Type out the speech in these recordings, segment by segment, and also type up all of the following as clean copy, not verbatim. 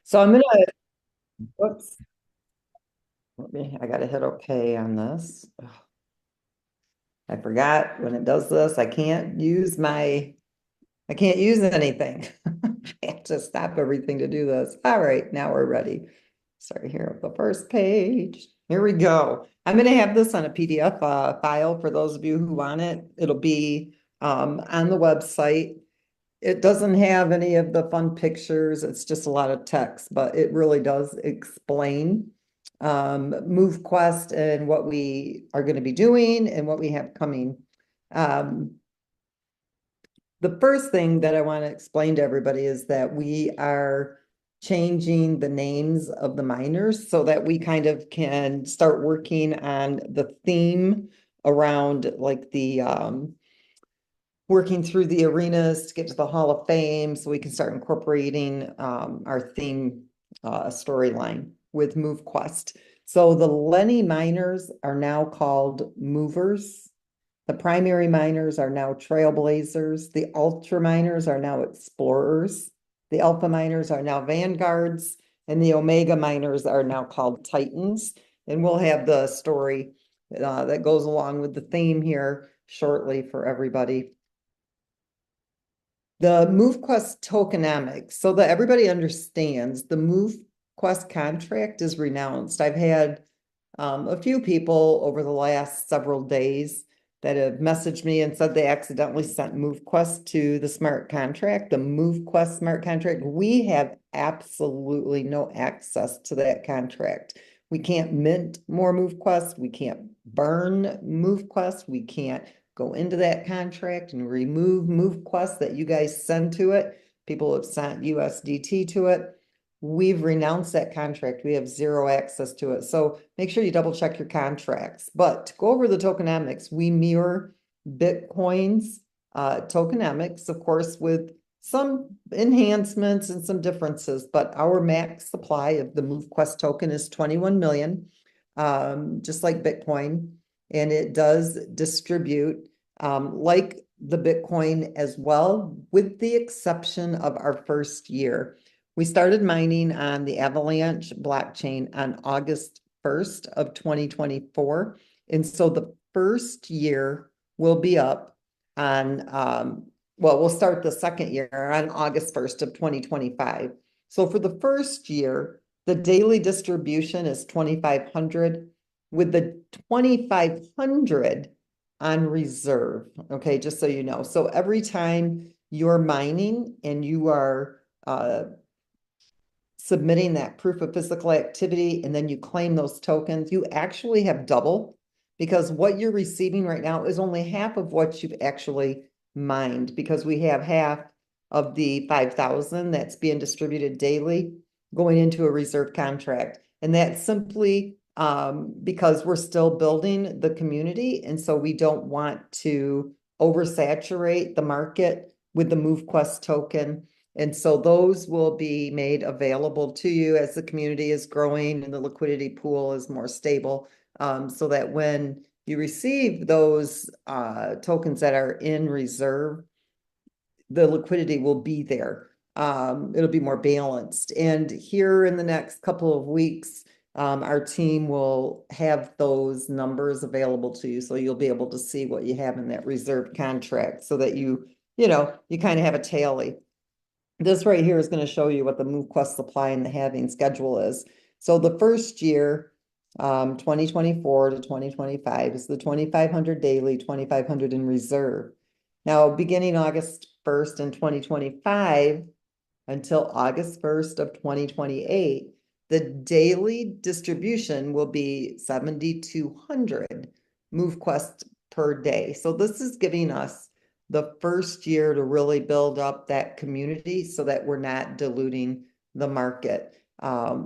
So I'm gonna, whoops, I gotta hit OK on this. Ugh, I forgot when it does this, I can't use anything. I have to stop everything to do this. All right, now we're ready. Sorry, here, the first page. Here we go. I'm gonna have this on a PDF file for those of you who want it. It'll be on the website. It doesn't have any of the fun pictures. It's just a lot of text, but it really does explain MoveQuest and what we are going to be doing and what we have coming. Um, the first thing that I want to explain to everybody is that we are changing the names of the miners so that we kind of can start working on the theme around like the working through the arenas to get to the Hall of Fame so we can start incorporating our theme storyline with MoveQuest. So the Lenny miners are now called movers. The primary miners are now trailblazers. The ultra miners are now explorers. The alpha miners are now vanguards. And the omega miners are now called titans. And we'll have the story that goes along with the theme here shortly for everybody. The MoveQuest tokenomics, so that everybody understands, the MoveQuest contract is renounced. I've had a few people over the last several days that have messaged me and said they accidentally sent MoveQuest to the smart contract, the MoveQuest smart contract. We have absolutely no access to that contract. We can't mint more MoveQuest. We can't burn MoveQuest. We can't go into that contract and remove MoveQuest that you guys send to it. People have sent USDT to it. We've renounced that contract. We have zero access to it. So make sure you double check your contracts. But to go over the tokenomics, we mirror Bitcoin's tokenomics, of course, with some enhancements and some differences. But our max supply of the MoveQuest token is 21 million, just like Bitcoin. And it does distribute like the Bitcoin as well, with the exception of our first year. We started mining on the Avalanche blockchain on August 1st of 2024. And so the first year will be up on, well, we'll start the second year on August 1st of 2025. So for the first year, the daily distribution is 2,500 with the 2,500 on reserve. Okay, just so you know. So every time you're mining and you are submitting that proof of physical activity and then you claim those tokens, you actually have double, because what you're receiving right now is only half of what you've actually mined, because we have half of the 5,000 that's being distributed daily going into a reserve contract. And that's simply because we're still building the community. And so we don't want to oversaturate the market with the MoveQuest token. And so those will be made available to you as the community is growing and the liquidity pool is more stable, so that when you receive those tokens that are in reserve, the liquidity will be there. It'll be more balanced. And here in the next couple of weeks, our team will have those numbers available to you. So you'll be able to see what you have in that reserve contract so that you kind of have a tally. This right here is going to show you what the MoveQuest supply and the halving schedule is. So the first year, 2024 to 2025 is the 2,500 daily, 2,500 in reserve. Now, beginning August 1st in 2025 until August 1st of 2028, the daily distribution will be 7,200 MoveQuest per day. So this is giving us the first year to really build up that community so that we're not diluting the market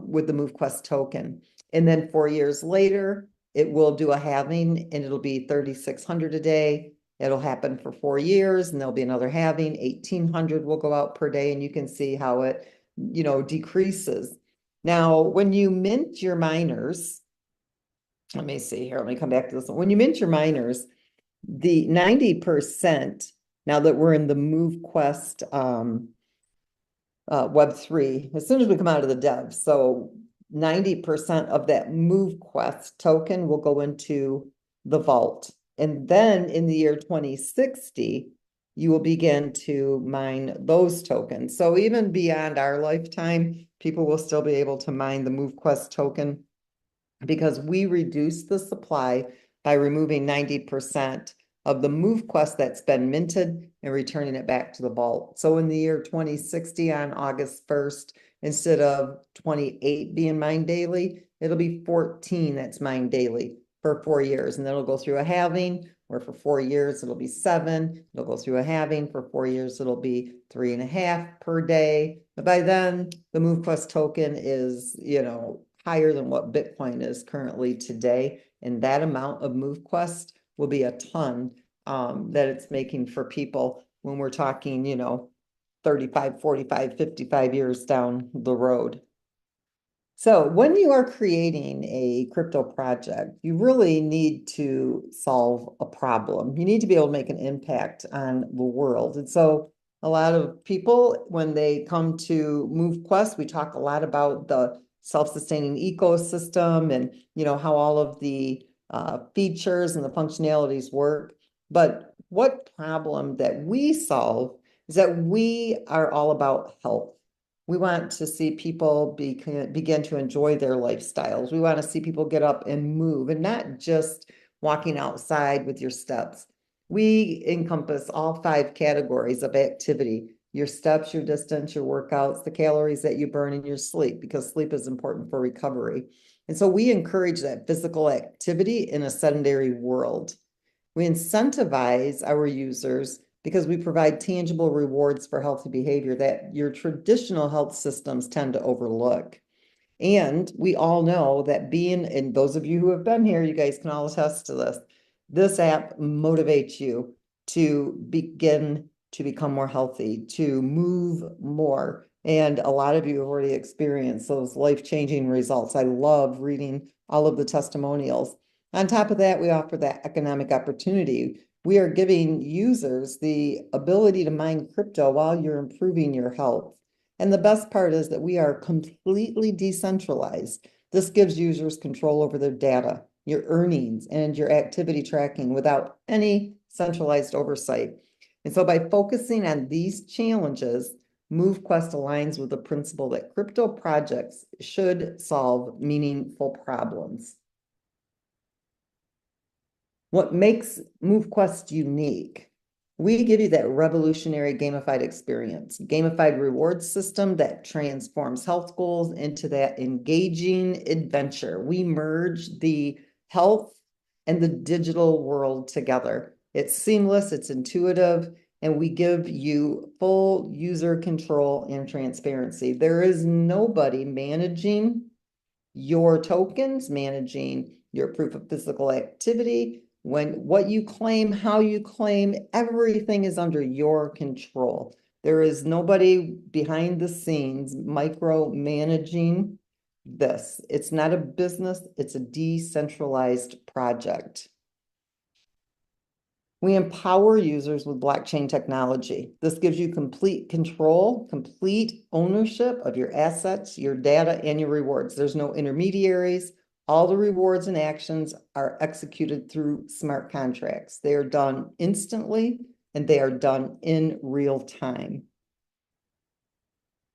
with the MoveQuest token. And then 4 years later, it will do a halving and it'll be 3,600 a day. It'll happen for 4 years and there'll be another halving. 1,800 will go out per day, and you can see how it, decreases. Now, when you mint your miners, let me see here. Let me come back to this one. When you mint your miners, the 90%, now that we're in the MoveQuest Web3, as soon as we come out of the dev. So 90% of that MoveQuest token will go into the vault. And then in the year 2060, you will begin to mine those tokens. So even beyond our lifetime, people will still be able to mine the MoveQuest token because we reduce the supply by removing 90% of the MoveQuest that's been minted and returning it back to the vault. So in the year 2060 on August 1st, instead of 28 being mined daily, it'll be 14 that's mined daily for 4 years. And then it'll go through a halving, where for 4 years it'll be 7. It'll go through a halving for 4 years, it'll be 3.5 per day. But by then, the MoveQuest token is, higher than what Bitcoin is currently today. And that amount of MoveQuest will be a ton that it's making for people when we're talking, 35, 45, 55 years down the road. So when you are creating a crypto project, you really need to solve a problem. You need to be able to make an impact on the world. And so a lot of people, when they come to MoveQuest, we talk a lot about the self-sustaining ecosystem and how all of the features and the functionalities work. But what problem that we solve is that we are all about health. We want to see people begin to enjoy their lifestyles. We want to see people get up and move and not just walking outside with your steps. We encompass all 5 categories of activity: your steps, your distance, your workouts, the calories that you burn, and your sleep, because sleep is important for recovery. And so we encourage that physical activity in a sedentary world. We incentivize our users because we provide tangible rewards for healthy behavior that your traditional health systems tend to overlook. And we all know that and those of you who have been here, you guys can all attest to this app motivates you to begin to become more healthy, to move more. And a lot of you have already experienced those life-changing results. I love reading all of the testimonials. On top of that, we offer that economic opportunity. We are giving users the ability to mine crypto while you're improving your health. And the best part is that we are completely decentralized. This gives users control over their data, your earnings, and your activity tracking without any centralized oversight. And so by focusing on these challenges, MoveQuest aligns with the principle that crypto projects should solve meaningful problems. What makes MoveQuest unique? We give you that revolutionary gamified experience, gamified reward system that transforms health goals into that engaging adventure. We merge the health and the digital world together. It's seamless, it's intuitive, and we give you full user control and transparency. There is nobody managing your tokens, managing your proof of physical activity, what you claim, how you claim, everything is under your control. There is nobody behind the scenes micromanaging this. It's not a business, it's a decentralized project. We empower users with blockchain technology. This gives you complete control, complete ownership of your assets, your data, and your rewards. There's no intermediaries. All the rewards and actions are executed through smart contracts. They are done instantly, and they are done in real time.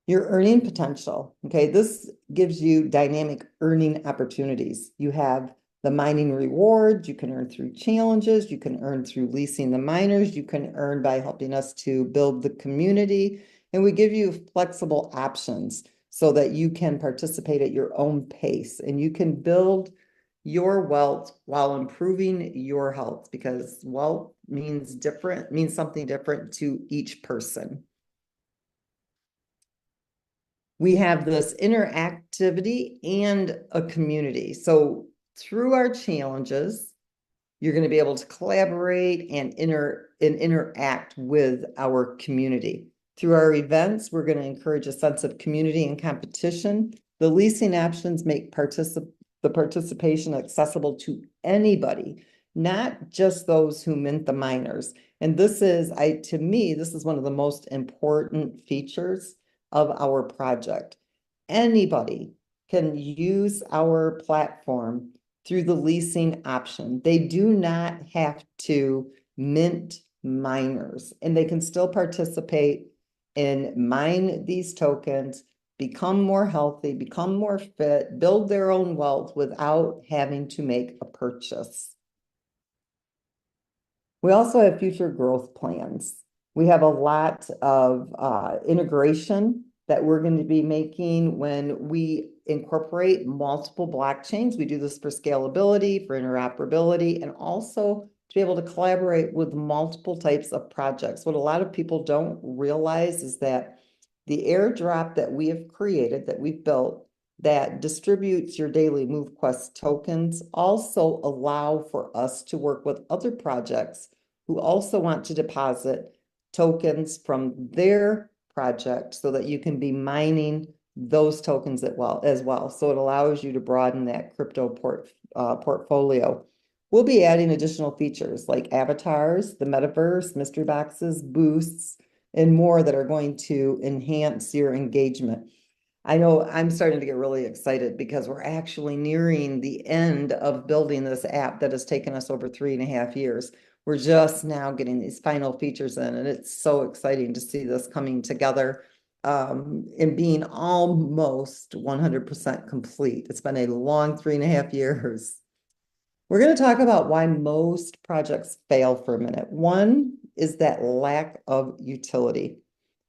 Your earning potential, okay? This gives you dynamic earning opportunities. You have the mining rewards, you can earn through challenges, you can earn through leasing the miners, you can earn by helping us to build the community, and we give you flexible options so that you can participate at your own pace and you can build your wealth while improving your health, because wealth means something different to each person. We have this interactivity and a community. So through our challenges, you're going to be able to collaborate and interact with our community. Through our events, we're going to encourage a sense of community and competition. The leasing options make the participation accessible to anybody, not just those who mint the miners. And this is, to me, this is one of the most important features of our project. Anybody can use our platform through the leasing option. They do not have to mint miners, and they can still participate and mine these tokens, become more healthy, become more fit, build their own wealth without having to make a purchase. We also have future growth plans. We have a lot of integration that we're going to be making when we incorporate multiple blockchains. We do this for scalability, for interoperability, and also to be able to collaborate with multiple types of projects. What a lot of people don't realize is that the airdrop that we have created, that we've built, that distributes your daily MoveQuest tokens also allow for us to work with other projects who also want to deposit tokens from their project so that you can be mining those tokens as well. So it allows you to broaden that crypto portfolio. We'll be adding additional features like avatars, the metaverse, mystery boxes, boosts, and more that are going to enhance your engagement. I know I'm starting to get really excited because we're actually nearing the end of building this app that has taken us over 3.5 years. We're just now getting these final features in, and it's so exciting to see this coming together and being almost 100% complete. It's been a long 3.5 years. We're going to talk about why most projects fail for a minute. One is that lack of utility.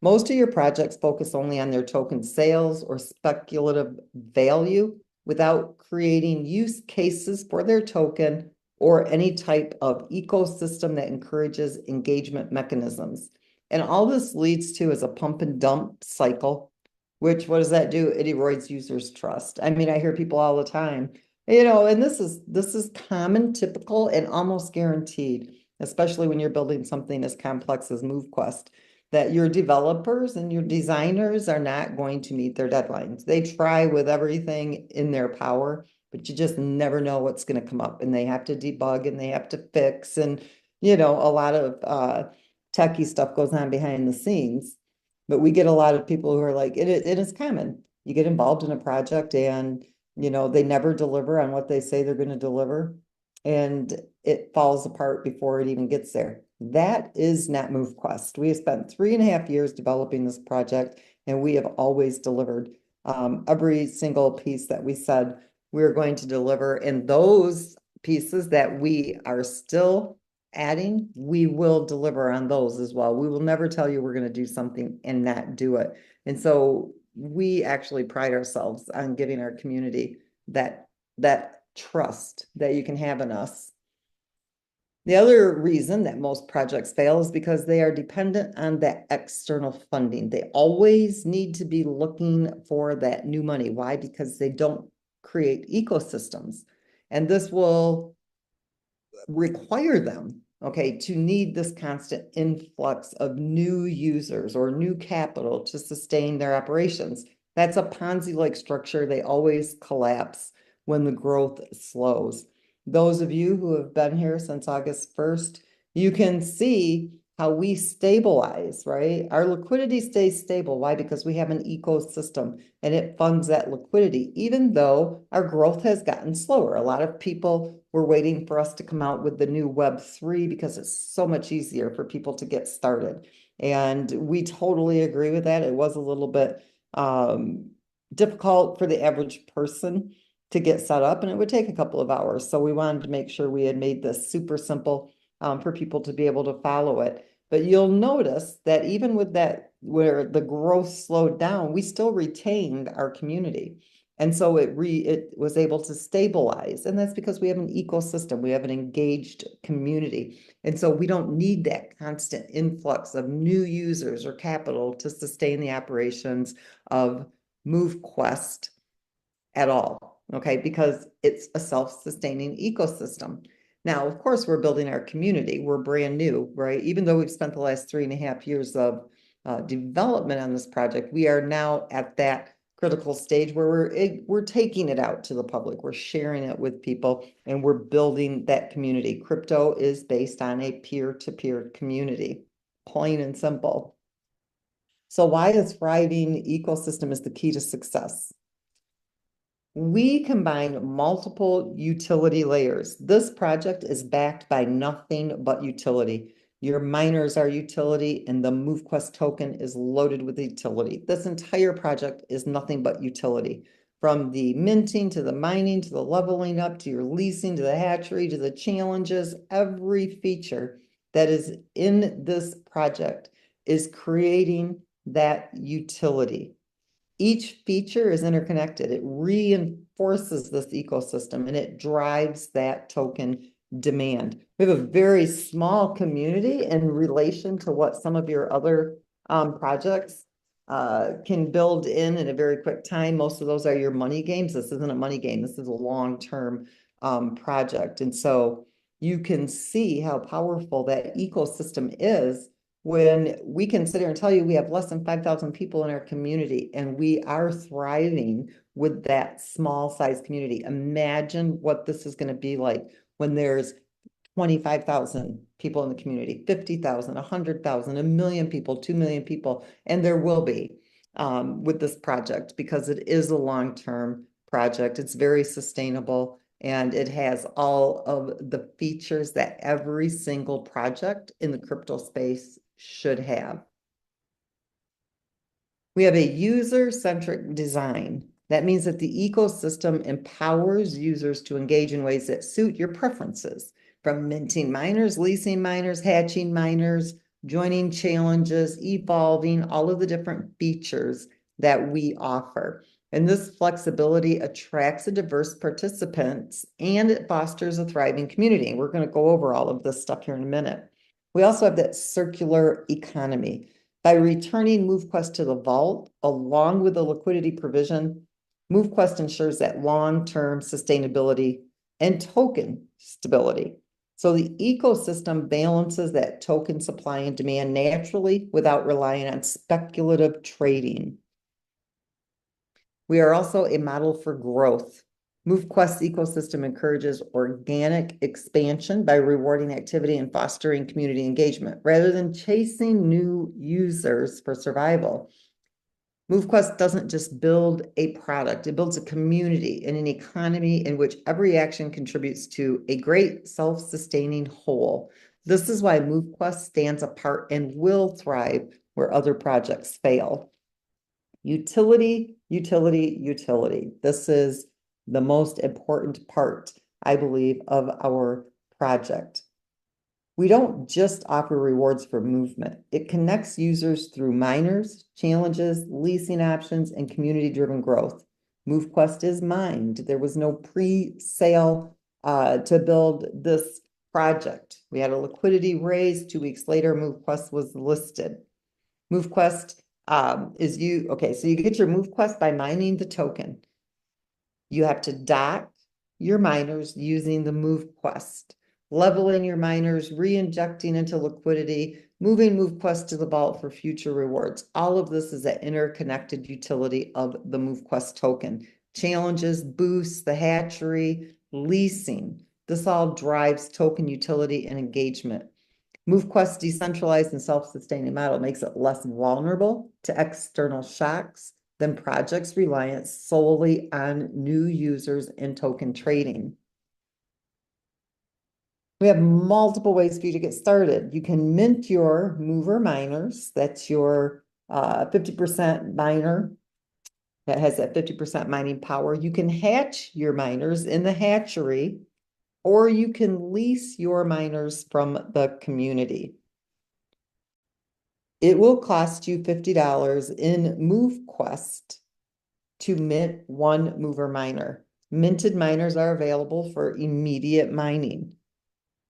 Most of your projects focus only on their token sales or speculative value without creating use cases for their token or any type of ecosystem that encourages engagement mechanisms. And all this leads to is a pump and dump cycle, which what does that do? It erodes users' trust. I mean, I hear people all the time, and this is common, typical, and almost guaranteed, especially when you're building something as complex as MoveQuest, that your developers and your designers are not going to meet their deadlines. They try with everything in their power, but you just never know what's going to come up, and they have to debug and they have to fix, and a lot of techie stuff goes on behind the scenes. But we get a lot of people who are like, it is common. You get involved in a project and they never deliver on what they say they're going to deliver, and it falls apart before it even gets there. That is not MoveQuest. We have spent 3.5 years developing this project, and we have always delivered every single piece that we said we were going to deliver. And those pieces that we are still adding, we will deliver on those as well. We will never tell you we're going to do something and not do it. And so we actually pride ourselves on giving our community that trust that you can have in us. The other reason that most projects fail is because they are dependent on that external funding. They always need to be looking for that new money. Why? Because they don't create ecosystems. And this will require them, okay, to need this constant influx of new users or new capital to sustain their operations. That's a Ponzi-like structure. They always collapse when the growth slows. Those of you who have been here since August 1st, you can see how we stabilize, right? Our liquidity stays stable. Why? Because we have an ecosystem and it funds that liquidity, even though our growth has gotten slower. A lot of people were waiting for us to come out with the new Web3 because it's so much easier for people to get started. And we totally agree with that. It was a little bit difficult for the average person to get set up, and it would take a couple of hours. So we wanted to make sure we had made this super simple for people to be able to follow it. But you'll notice that even with that, where the growth slowed down, we still retained our community. And so it was able to stabilize. And that's because we have an ecosystem, we have an engaged community. And so we don't need that constant influx of new users or capital to sustain the operations of MoveQuest at all, okay? Because it's a self-sustaining ecosystem. Now, of course, we're building our community. We're brand new, right? Even though we've spent the last 3.5 years of development on this project, we are now at that critical stage where we're taking it out to the public. We're sharing it with people, and we're building that community. Crypto is based on a peer-to-peer community, plain and simple. So why a thriving ecosystem is the key to success? We combine multiple utility layers. This project is backed by nothing but utility. Your miners are utility, and the MoveQuest token is loaded with utility. This entire project is nothing but utility. From the minting to the mining to the leveling up to your leasing to the hatchery to the challenges, every feature that is in this project is creating that utility. Each feature is interconnected. It reinforces this ecosystem and it drives that token demand. We have a very small community in relation to what some of your other projects can build in a very quick time. Most of those are your money games. This isn't a money game. This is a long-term project. And so you can see how powerful that ecosystem is when we can sit here and tell you we have less than 5,000 people in our community and we are thriving with that small size community. Imagine what this is going to be like when there's 25,000 people in the community, 50,000, 100,000, 1,000,000 people, 2,000,000 people, and there will be with this project because it is a long-term project. It's very sustainable and it has all of the features that every single project in the crypto space should have. We have a user-centric design. That means that the ecosystem empowers users to engage in ways that suit your preferences, from minting miners, leasing miners, hatching miners, joining challenges, evolving, all of the different features that we offer. And this flexibility attracts a diverse participants and it fosters a thriving community. We're going to go over all of this stuff here in a minute. We also have that circular economy. By returning MoveQuest to the vault, along with the liquidity provision, MoveQuest ensures that long-term sustainability and token stability. So the ecosystem balances that token supply and demand naturally without relying on speculative trading. We are also a model for growth. MoveQuest's ecosystem encourages organic expansion by rewarding activity and fostering community engagement rather than chasing new users for survival. MoveQuest doesn't just build a product, it builds a community and an economy in which every action contributes to a great self-sustaining whole. This is why MoveQuest stands apart and will thrive where other projects fail. Utility, utility, utility. This is the most important part, I believe, of our project. We don't just offer rewards for movement. It connects users through miners, challenges, leasing options, and community-driven growth. MoveQuest is mined. There was no pre-sale to build this project. We had a liquidity raise. 2 weeks later, MoveQuest was listed. MoveQuest okay, so you get your MoveQuest by mining the token. You have to dock your miners using the MoveQuest, leveling your miners, re-injecting into liquidity, moving MoveQuest to the vault for future rewards. All of this is that interconnected utility of the MoveQuest token. Challenges, boosts, the hatchery, leasing. This all drives token utility and engagement. MoveQuest's decentralized and self-sustaining model makes it less vulnerable to external shocks than projects reliant solely on new users and token trading. We have multiple ways for you to get started. You can mint your mover miners. That's your 50% miner that has that 50% mining power. You can hatch your miners in the hatchery, or you can lease your miners from the community. It will cost you $50 in MoveQuest to mint one mover miner. Minted miners are available for immediate mining.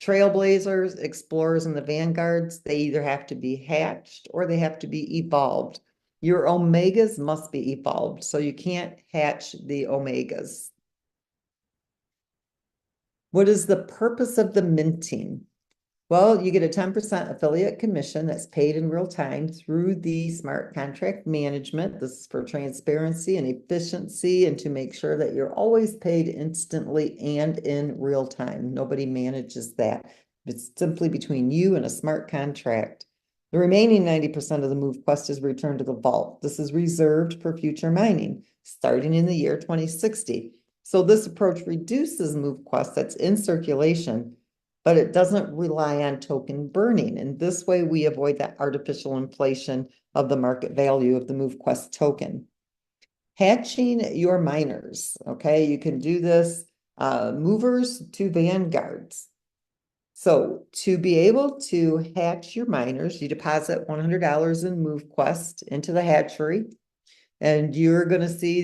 Trailblazers, explorers, and the vanguards, they either have to be hatched or they have to be evolved. Your omegas must be evolved, so you can't hatch the omegas. What is the purpose of the minting? Well, you get a 10% affiliate commission that's paid in real time through the smart contract management. This is for transparency and efficiency and to make sure that you're always paid instantly and in real time. Nobody manages that. It's simply between you and a smart contract. The remaining 90% of the MoveQuest is returned to the vault. This is reserved for future mining, starting in the year 2060. So this approach reduces MoveQuest that's in circulation, but it doesn't rely on token burning. And this way we avoid that artificial inflation of the market value of the MoveQuest token. Hatching your miners, okay? You can do this movers to vanguards. So to be able to hatch your miners, you deposit $100 in MoveQuest into the hatchery, and you're going to see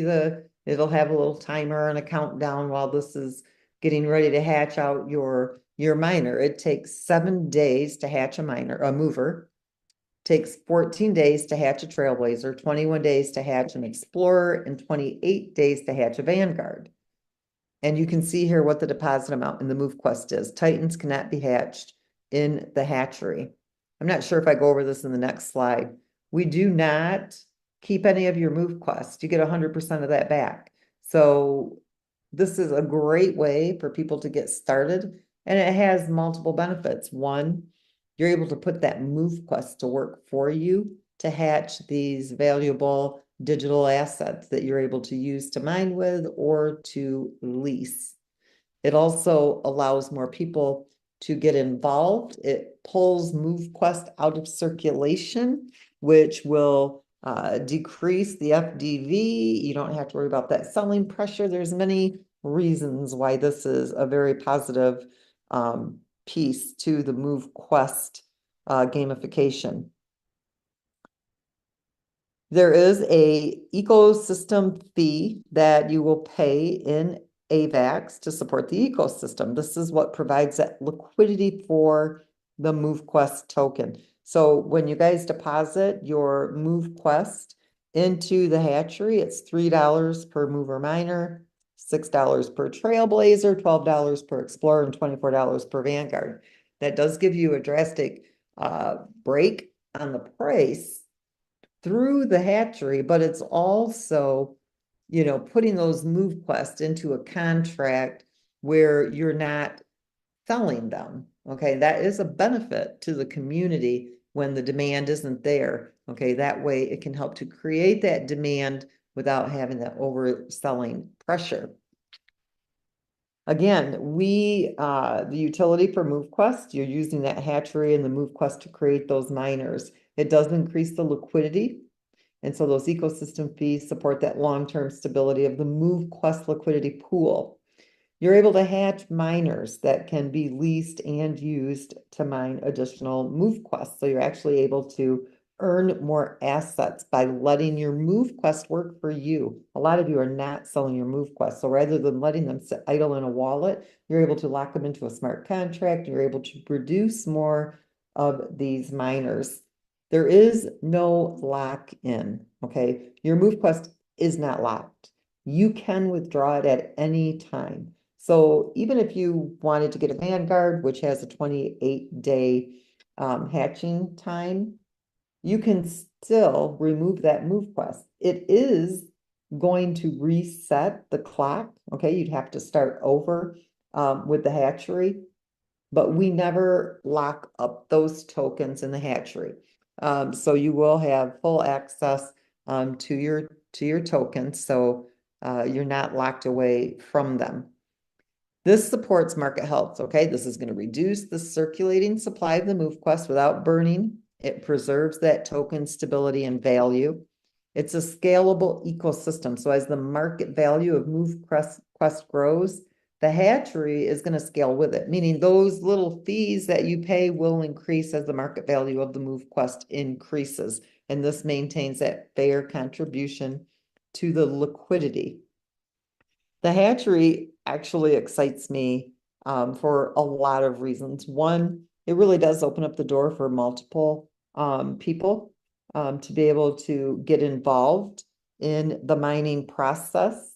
it'll have a little timer and a countdown while this is getting ready to hatch out your miner. It takes 7 days to hatch a mover. Takes 14 days to hatch a trailblazer, 21 days to hatch an explorer, and 28 days to hatch a vanguard. And you can see here what the deposit amount in the MoveQuest is. Titans cannot be hatched in the hatchery. I'm not sure if I go over this in the next slide. We do not keep any of your MoveQuest. You get 100% of that back. So this is a great way for people to get started, and it has multiple benefits. One, you're able to put that MoveQuest to work for you to hatch these valuable digital assets that you're able to use to mine with or to lease. It also allows more people to get involved. It pulls MoveQuest out of circulation, which will decrease the FDV. You don't have to worry about that selling pressure. There's many reasons why this is a very positive piece to the MoveQuest gamification. There is a ecosystem fee that you will pay in AVAX to support the ecosystem. This is what provides that liquidity for the MoveQuest token. So when you guys deposit your MoveQuest into the hatchery, it's $3 per mover miner, $6 per trailblazer, $12 per explorer, and $24 per vanguard. That does give you a drastic break on the price through the hatchery, but it's also, putting those MoveQuest into a contract where you're not selling them. Okay, that is a benefit to the community when the demand isn't there. Okay, that way it can help to create that demand without having that overselling pressure. Again, the utility for MoveQuest, you're using that hatchery and the MoveQuest to create those miners. It does increase the liquidity. And so those ecosystem fees support that long-term stability of the MoveQuest liquidity pool. You're able to hatch miners that can be leased and used to mine additional MoveQuests. So you're actually able to earn more assets by letting your MoveQuest work for you. A lot of you are not selling your MoveQuest. So rather than letting them sit idle in a wallet, you're able to lock them into a smart contract. You're able to produce more of these miners. There is no lock-in, okay? Your MoveQuest is not locked. You can withdraw it at any time. So even if you wanted to get a Vanguard, which has a 28-day hatching time, you can still remove that MoveQuest. It is going to reset the clock, okay? You'd have to start over with the hatchery, but we never lock up those tokens in the hatchery. So you will have full access to your tokens, so you're not locked away from them. This supports market health, okay? This is going to reduce the circulating supply of the MoveQuest without burning. It preserves that token stability and value. It's a scalable ecosystem. So as the market value of MoveQuest grows, the hatchery is going to scale with it, meaning those little fees that you pay will increase as the market value of the MoveQuest increases. And this maintains that fair contribution to the liquidity. The hatchery actually excites me for a lot of reasons. One, it really does open up the door for multiple people to be able to get involved in the mining process.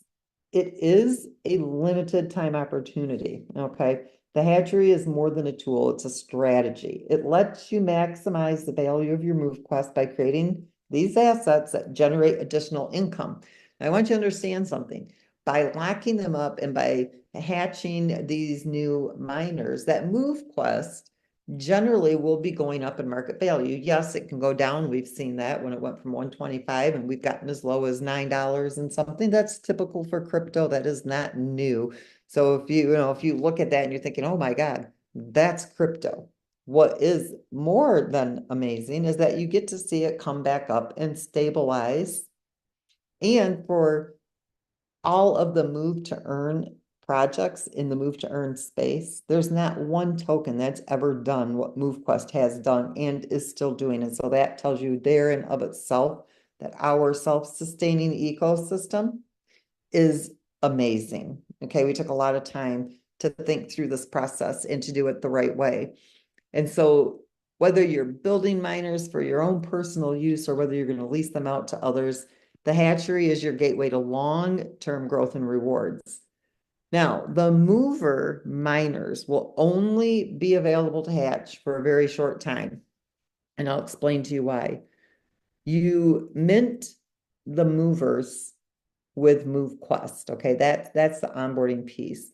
It is a limited time opportunity, okay? The hatchery is more than a tool, it's a strategy. It lets you maximize the value of your MoveQuest by creating these assets that generate additional income. I want you to understand something. By locking them up and by hatching these new miners, that MoveQuest generally will be going up in market value. Yes, it can go down. We've seen that when it went from 125 and we've gotten as low as $9 and something. That's typical for crypto. That is not new. So if you look at that and you're thinking, oh my God, that's crypto. What is more than amazing is that you get to see it come back up and stabilize. And for all of the move to earn projects in the move to earn space, there's not one token that's ever done what MoveQuest has done and is still doing. And so that tells you there and of itself that our self-sustaining ecosystem is amazing. Okay, we took a lot of time to think through this process and to do it the right way. And so whether you're building miners for your own personal use or whether you're going to lease them out to others, the hatchery is your gateway to long-term growth and rewards. Now, the mover miners will only be available to hatch for a very short time. And I'll explain to you why. You mint the movers with MoveQuest. Okay, that's the onboarding piece.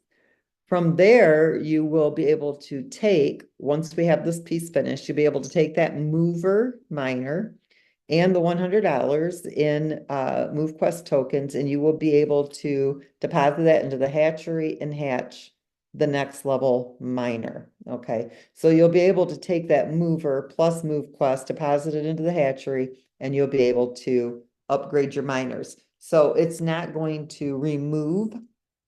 From there, you will be able to take, once we have this piece finished, you'll be able to take that mover miner and the $100 in MoveQuest tokens, and you will be able to deposit that into the hatchery and hatch the next level miner. Okay, so you'll be able to take that mover plus MoveQuest, deposit it into the hatchery, and you'll be able to upgrade your miners. So it's not going to remove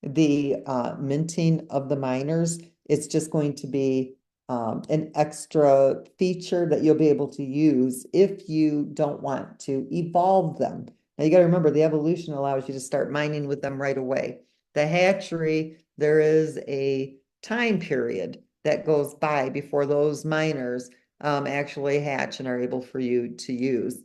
the minting of the miners. It's just going to be an extra feature that you'll be able to use if you don't want to evolve them. Now you got to remember the evolution allows you to start mining with them right away. The hatchery, there is a time period that goes by before those miners actually hatch and are able for you to use.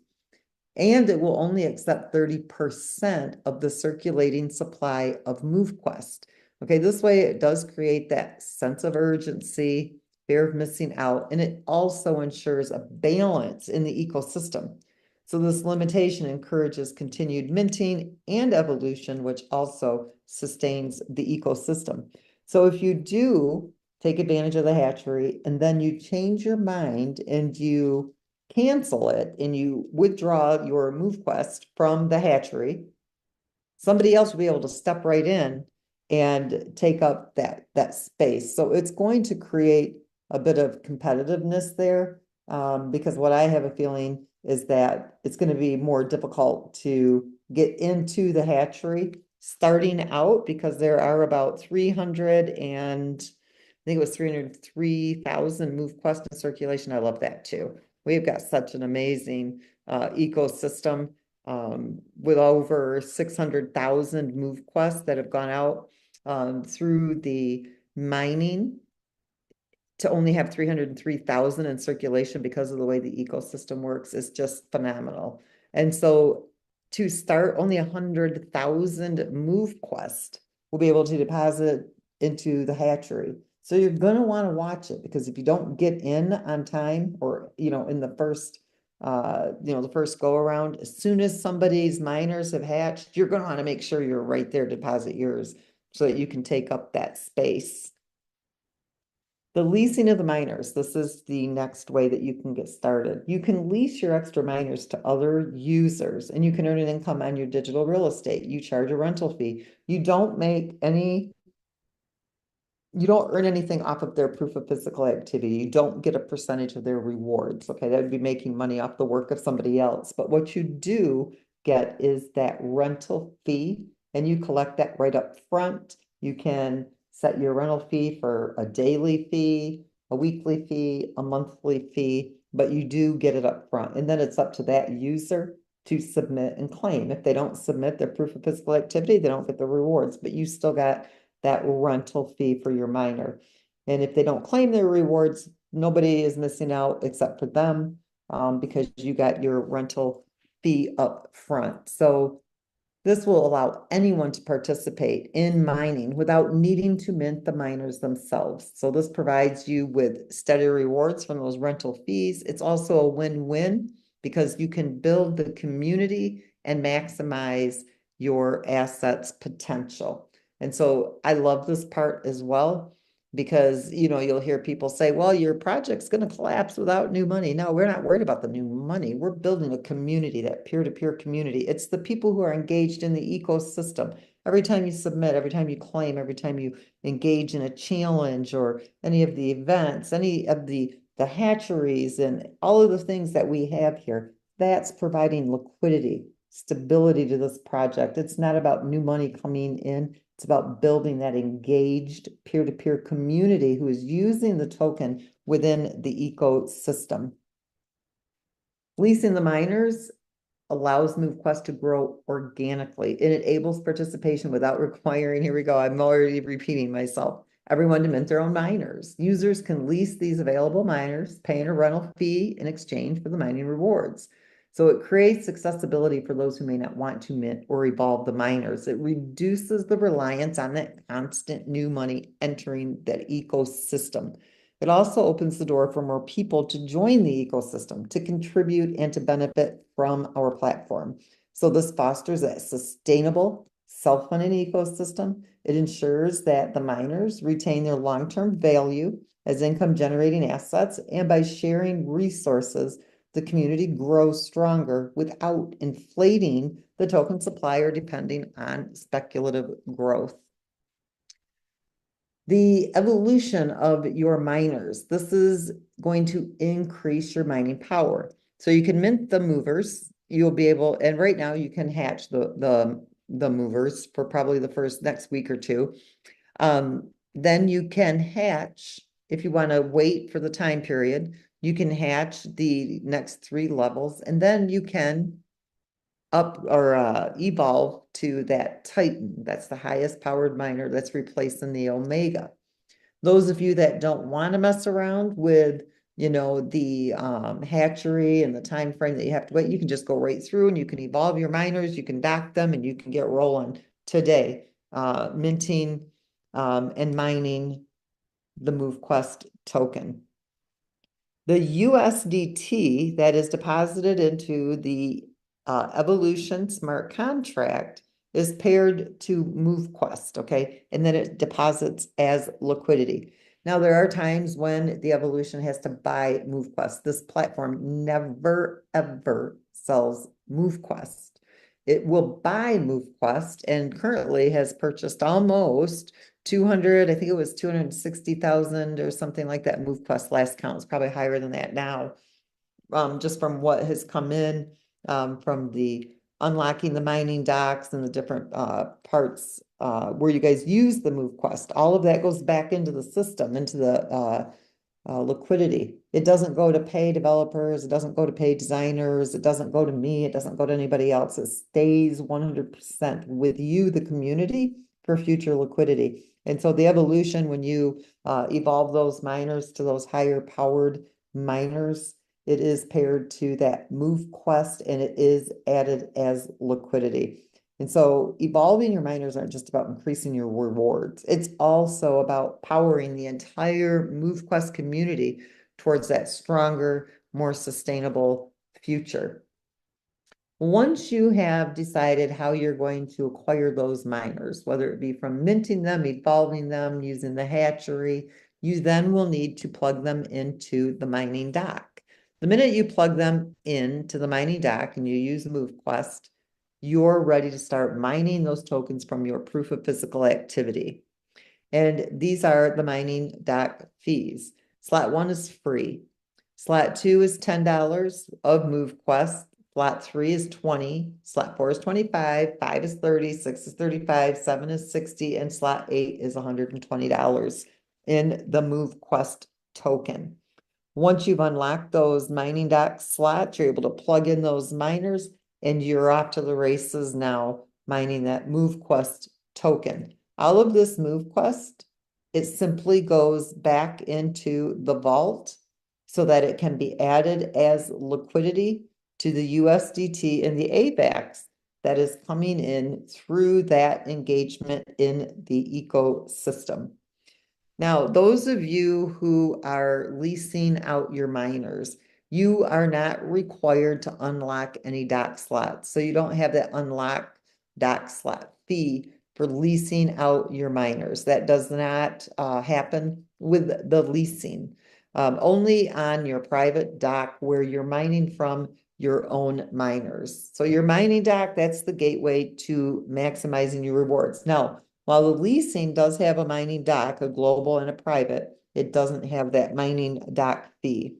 And it will only accept 30% of the circulating supply of MoveQuest. Okay, this way it does create that sense of urgency, fear of missing out, and it also ensures a balance in the ecosystem. So this limitation encourages continued minting and evolution, which also sustains the ecosystem. So if you do take advantage of the hatchery and then you change your mind and you cancel it and you withdraw your MoveQuest from the hatchery, somebody else will be able to step right in and take up that space. So it's going to create a bit of competitiveness there, because what I have a feeling is that it's going to be more difficult to get into the hatchery starting out because there are about 300 and I think it was 303,000 MoveQuest in circulation. I love that too. We've got such an amazing ecosystem with over 600,000 MoveQuests that have gone out through the mining. To only have 303,000 in circulation because of the way the ecosystem works is just phenomenal. And so to start, only 100,000 MoveQuest will be able to deposit into the hatchery. So you're going to want to watch it because if you don't get in on time or, in the first, the first go around, as soon as somebody's miners have hatched, you're going to want to make sure you're right there to deposit yours so that you can take up that space. The leasing of the miners, this is the next way that you can get started. You can lease your extra miners to other users and you can earn an income on your digital real estate. You charge a rental fee. You don't earn anything off of their proof of physical activity. You don't get a percentage of their rewards. Okay, that would be making money off the work of somebody else. But what you do get is that rental fee and you collect that right up front. You can set your rental fee for a daily fee, a weekly fee, a monthly fee, but you do get it up front. And then it's up to that user to submit and claim. If they don't submit their proof of physical activity, they don't get the rewards, but you still got that rental fee for your miner. And if they don't claim their rewards, nobody is missing out except for them because you got your rental fee up front. So this will allow anyone to participate in mining without needing to mint the miners themselves. So this provides you with steady rewards from those rental fees. It's also a win-win because you can build the community and maximize your assets potential. And so I love this part as well. because, you'll hear people say, well, your project's going to collapse without new money. No, we're not worried about the new money. We're building a community, that peer-to-peer community. It's the people who are engaged in the ecosystem. Every time you submit, every time you claim, every time you engage in a challenge or any of the events, any of the hatcheries and all of the things that we have here, that's providing liquidity, stability to this project. It's not about new money coming in. It's about building that engaged peer-to-peer community who is using the token within the ecosystem. Leasing the miners allows MoveQuest to grow organically. It enables participation without requiring, here we go, I'm already repeating myself, everyone to mint their own miners. Users can lease these available miners, paying a rental fee in exchange for the mining rewards. So it creates accessibility for those who may not want to mint or evolve the miners. It reduces the reliance on that constant new money entering that ecosystem. It also opens the door for more people to join the ecosystem, to contribute and to benefit from our platform. So this fosters a sustainable, self-funding ecosystem. It ensures that the miners retain their long-term value as income-generating assets, and by sharing resources, the community grows stronger without inflating the token supply or depending on speculative growth. The evolution of your miners. This is going to increase your mining power. So you can mint the movers. You'll be able, and right now you can hatch the movers for probably the next week or two. Then you can hatch, if you want to wait for the time period, you can hatch the next 3 levels, and then you can up or evolve to that Titan. That's the highest powered miner that's replacing the Omega. Those of you that don't want to mess around with, the hatchery and the time frame that you have to wait, you can just go right through and you can evolve your miners, you can dock them, and you can get rolling today, minting and mining the MoveQuest token. The USDT that is deposited into the Evolution smart contract is paired to MoveQuest, okay? And then it deposits as liquidity. Now, there are times when the Evolution has to buy MoveQuest. This platform never, ever sells MoveQuest. It will buy MoveQuest and currently has purchased almost 200, I think it was 260,000 or something like that. MoveQuest last count is probably higher than that now, just from what has come in, from the unlocking the mining docks and the different parts where you guys use the MoveQuest. All of that goes back into the system, into the liquidity. It doesn't go to pay developers. It doesn't go to pay designers. It doesn't go to me. It doesn't go to anybody else. It stays 100% with you, the community, for future liquidity. And so the evolution, when you evolve those miners to those higher powered miners, it is paired to that MoveQuest and it is added as liquidity. And so evolving your miners aren't just about increasing your rewards. It's also about powering the entire MoveQuest community towards that stronger, more sustainable future. Once you have decided how you're going to acquire those miners, whether it be from minting them, evolving them, using the hatchery, you then will need to plug them into the mining dock. The minute you plug them into the mining dock and you use MoveQuest, you're ready to start mining those tokens from your proof of physical activity. And these are the mining dock fees. Slot 1 is free. Slot 2 is $10 of MoveQuest. Slot 3 is 20. Slot 4 is 25. 5 is 30. 6 is 35. 7 is 60. And slot 8 is $120 in the MoveQuest token. Once you've unlocked those mining dock slots, you're able to plug in those miners and you're off to the races now, mining that MoveQuest token. All of this MoveQuest, it simply goes back into the vault so that it can be added as liquidity to the USDT and the AVAX that is coming in through that engagement in the ecosystem. Now, those of you who are leasing out your miners, you are not required to unlock any dock slots. So you don't have that unlock dock slot fee for leasing out your miners. That does not happen with the leasing. Only on your private dock where you're mining from your own miners. So your mining dock, that's the gateway to maximizing your rewards. Now, while the leasing does have a mining dock, a global and a private, it doesn't have that mining dock fee.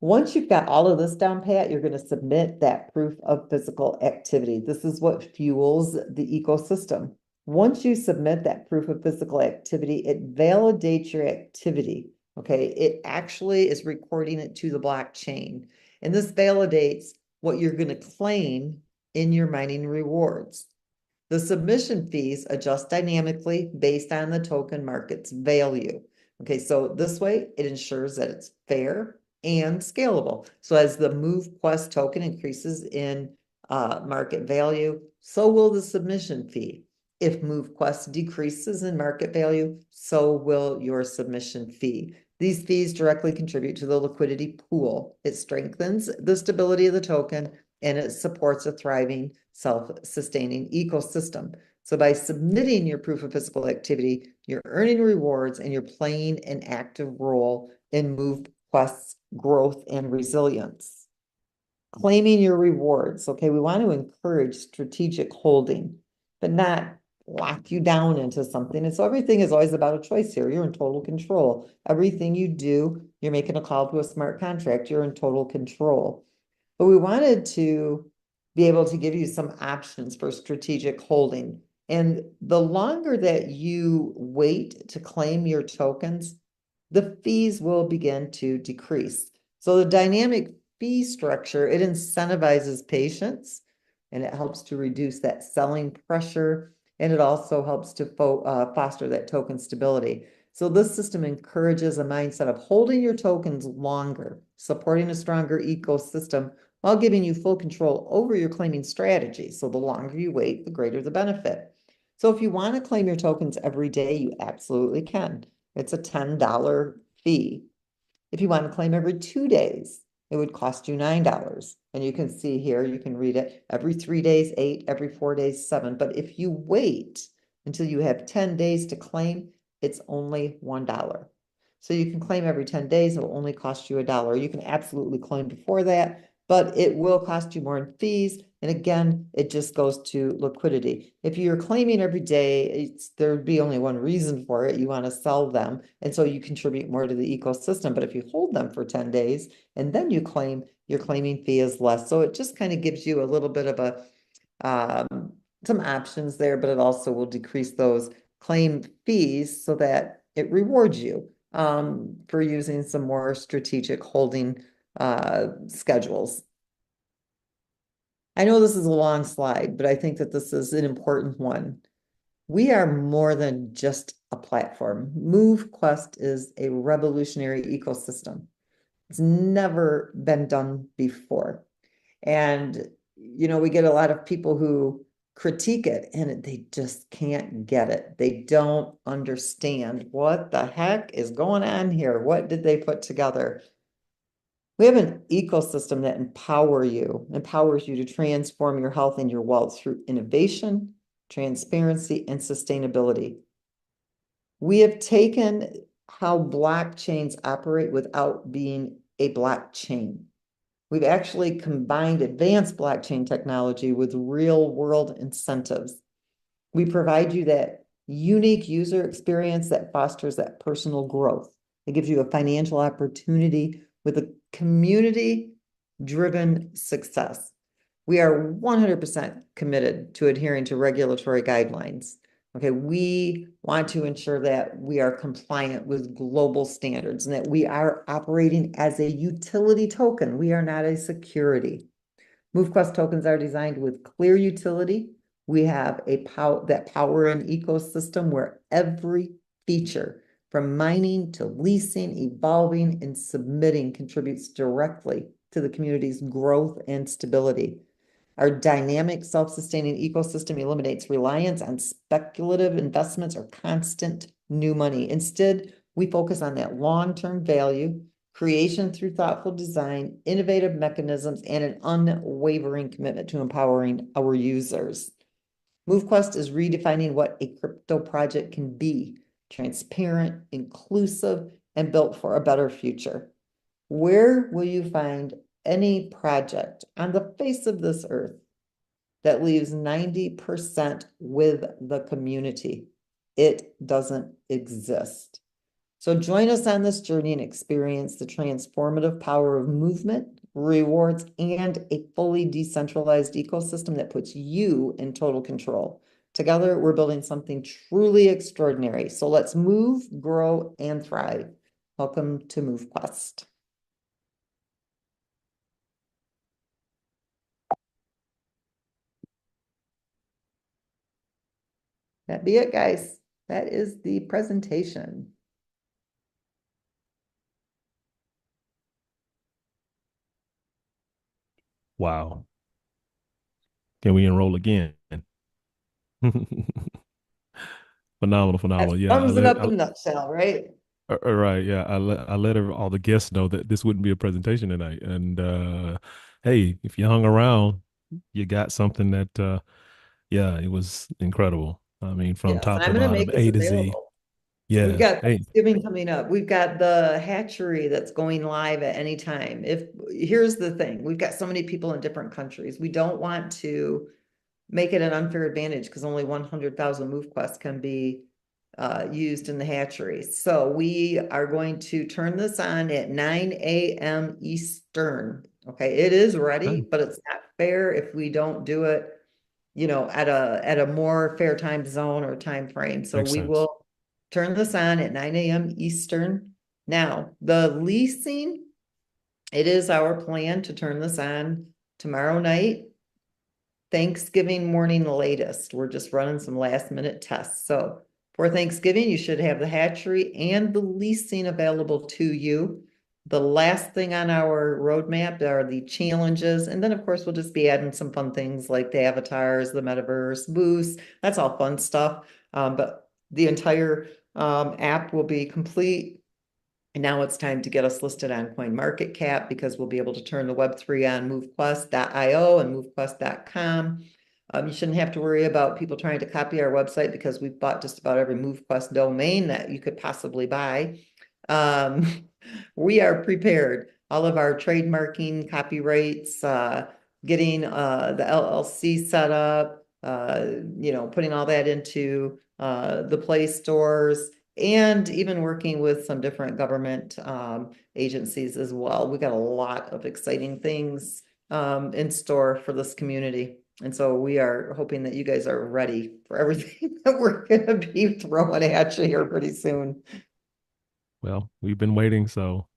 Once you've got all of this down pat, you're going to submit that proof of physical activity. This is what fuels the ecosystem. Once you submit that proof of physical activity, it validates your activity. Okay, it actually is recording it to the blockchain. And this validates what you're going to claim in your mining rewards. The submission fees adjust dynamically based on the token market's value. Okay, so this way it ensures that it's fair and scalable. So as the MoveQuest token increases in market value, so will the submission fee. If MoveQuest decreases in market value, so will your submission fee. These fees directly contribute to the liquidity pool. It strengthens the stability of the token and it supports a thriving, self-sustaining ecosystem. So by submitting your proof of physical activity, you're earning rewards and you're playing an active role in MoveQuest's growth and resilience. Claiming your rewards. Okay, we want to encourage strategic holding, but not lock you down into something. And so everything is always about a choice here. You're in total control. Everything you do, you're making a call to a smart contract. You're in total control. But we wanted to be able to give you some options for strategic holding. And the longer that you wait to claim your tokens, the fees will begin to decrease. So the dynamic fee structure, it incentivizes patience and it helps to reduce that selling pressure. And it also helps to foster that token stability. So this system encourages a mindset of holding your tokens longer, supporting a stronger ecosystem while giving you full control over your claiming strategy. So the longer you wait, the greater the benefit. So if you want to claim your tokens every day, you absolutely can. It's a $10 fee. If you want to claim every 2 days, it would cost you $9. And you can see here, you can read it, every 3 days, 8, every 4 days, 7. But if you wait until you have 10 days to claim, it's only $1. So you can claim every 10 days, it will only cost you $1. You can absolutely claim before that, but it will cost you more in fees. And again, it just goes to liquidity. If you're claiming every day, there'd be only one reason for it. You want to sell them. And so you contribute more to the ecosystem. But if you hold them for 10 days and then you claim, your claiming fee is less. So it just kind of gives you a little bit of some options there, but it also will decrease those claim fees so that it rewards you for using some more strategic holding schedules. I know this is a long slide, but I think that this is an important one. We are more than just a platform. MoveQuest is a revolutionary ecosystem. It's never been done before. And, we get a lot of people who critique it and they just can't get it. They don't understand what the heck is going on here. What did they put together? We have an ecosystem that empowers you to transform your health and your wealth through innovation, transparency, and sustainability. We have taken how blockchains operate without being a blockchain. We've actually combined advanced blockchain technology with real world incentives. We provide you that unique user experience that fosters that personal growth. It gives you a financial opportunity with a community-driven success. We are 100% committed to adhering to regulatory guidelines. Okay, we want to ensure that we are compliant with global standards and that we are operating as a utility token. We are not a security. MoveQuest tokens are designed with clear utility. We have that power and ecosystem where every feature from mining to leasing, evolving, and submitting contributes directly to the community's growth and stability. Our dynamic, self-sustaining ecosystem eliminates reliance on speculative investments or constant new money. Instead, we focus on that long-term value, creation through thoughtful design, innovative mechanisms, and an unwavering commitment to empowering our users. MoveQuest is redefining what a crypto project can be: transparent, inclusive, and built for a better future. Where will you find any project on the face of this earth that leaves 90% with the community? It doesn't exist. So join us on this journey and experience the transformative power of movement, rewards, and a fully decentralized ecosystem that puts you in total control. Together, we're building something truly extraordinary. So let's move, grow, and thrive. Welcome to MoveQuest. That be it, guys. That is the presentation. Wow. Can we enroll again? Phenomenal, That phenomenal. Yeah, sums it up in a nutshell, right? right. Yeah, I let all the guests know that this wouldn't be a presentation tonight. And hey, if you hung around, you got something that yeah, it was incredible. I mean, from Yes, and top to I'm going to bottom, make this A to Z. available. We've Yeah. got Hey, Thanksgiving coming up. We've got the hatchery that's going live at any time. If here's the thing, we've got so many people in different countries. We don't want to make it an unfair advantage because only 100,000 MoveQuests can be used in the hatchery. So we are going to turn this on at 9 a.m. Eastern. Okay, it is okay. ready, but it's not fair if we don't do it, at a more fair time zone or time frame. So Makes we sense. will turn this on at 9 a.m. Eastern. Now, the leasing, it is our plan to turn this on tomorrow night, Thanksgiving morning latest. We're just running some last minute tests. So for Thanksgiving, you should have the hatchery and the leasing available to you. The last thing on our roadmap are the challenges. And then, of course, we'll just be adding some fun things like the avatars, the metaverse, boosts. That's all fun stuff. But the entire app will be complete. And now it's time to get us listed on CoinMarketCap because we'll be able to turn the Web3 on MoveQuest.io and MoveQuest.com. You shouldn't have to worry about people trying to copy our website because we've bought just about every MoveQuest domain that you could possibly buy. Um, we are prepared. All of our trademarking, copyrights, getting the LLC set up, putting all that into the Play stores, and even working with some different government agencies as well. We got a lot of exciting things in store for this community. And so we are hoping that you guys are ready for everything that we're going to be throwing at you here pretty soon. Well, we've been waiting, so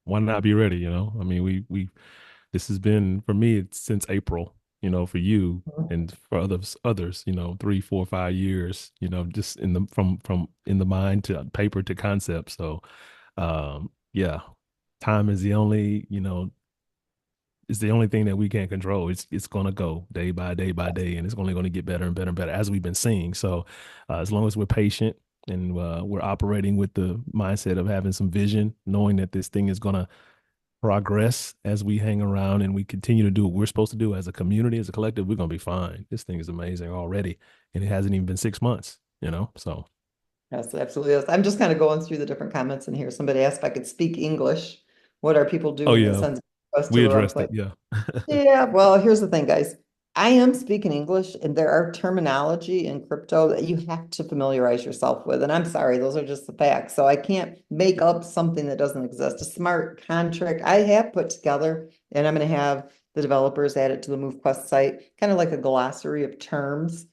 why not be ready, you know? I mean, we this has been for me it's since April, for you and for others, 3, 4, 5 years, just in the from in the mind to paper to concept. So yeah, time is the only thing that we can't control. It's gonna go day by day by day, and it's only gonna get better and better and better as we've been seeing. So as long as we're patient and we're operating with the mindset of having some vision, knowing that this thing is gonna progress as we hang around and we continue to do what we're supposed to do as a community, as a collective, we're gonna be fine. This thing is amazing already, and it hasn't even been 6 months. So Yes, absolutely. Yes. I'm just kind of going through the different comments in here. Somebody asked if I could speak English. What are people oh doing that yeah, sends us to we the addressed website? it. Yeah. Yeah, well, here's the thing, guys. I am speaking English, and there are terminology in crypto that you have to familiarize yourself with. And I'm sorry, those are just the facts. So I can't make up something that doesn't exist. A smart contract I have put together, and I'm going to have the developers add it to the MoveQuest site, kind of like a glossary of terms.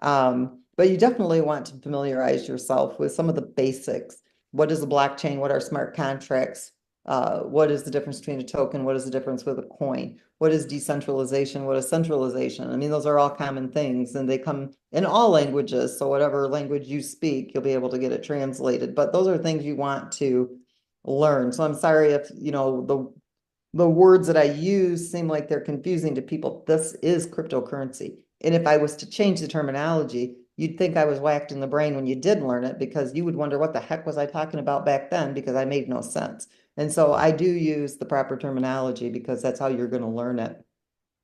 But you definitely want to familiarize yourself with some of the basics. What is a blockchain? What are smart contracts? What is the difference between a token? What is the difference with a coin? What is decentralization? What is centralization? I mean, those are all common things and they come in all languages. So whatever language you speak, you'll be able to get it translated. But those are things you want to learn. So I'm sorry if, the words that I use seem like they're confusing to people. This is cryptocurrency. And if I was to change the terminology, you'd think I was whacked in the brain when you did learn it because you would wonder what the heck was I talking about back then because I made no sense. And so I do use the proper terminology because that's how you're going to learn it.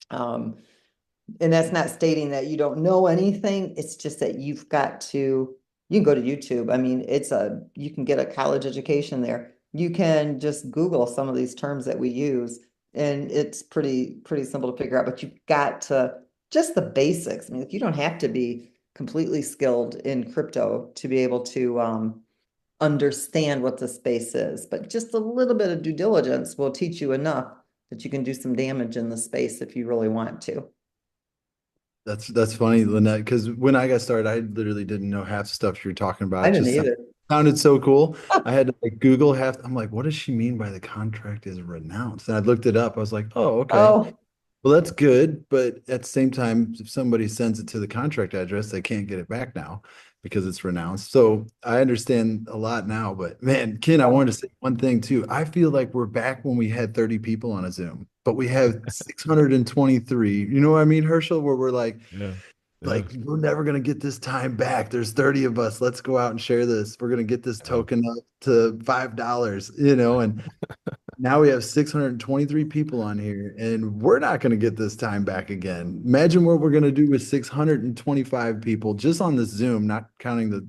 Um, And that's not stating that you don't know anything. It's just that you've got to, you can go to YouTube. I mean, you can get a college education there. You can just Google some of these terms that we use, and it's pretty simple to figure out, but you've got to, just the basics. I mean, you don't have to be completely skilled in crypto to be able to, understand what the space is, but just a little bit of due diligence will teach you enough that you can do some damage in the space if you really want to. That's funny, Lynette, because when I got started, I literally didn't know half the stuff you were talking about. I It didn't just either. sounded so cool. I had to like Google half. I'm like, what does she mean by the contract is renounced? And I looked it up. I was like, oh, okay. Oh, Well, that's good, but at the same time, if somebody sends it to the contract address, they can't get it back now because it's renounced. So I understand a lot now, but man, Ken, I wanted to say one thing too. I feel like we're back when we had 30 people on a Zoom, but we have 623. You know what I mean, Herschel, where we're Yeah. Yeah. like we're never gonna get this time back. There's 30 of us. Let's go out and share this. We're gonna get this Yeah. token up to $5, and now we have 623 people on here, and we're not going to get this time back again. Imagine what we're going to do with 625 people just on this Zoom, not counting the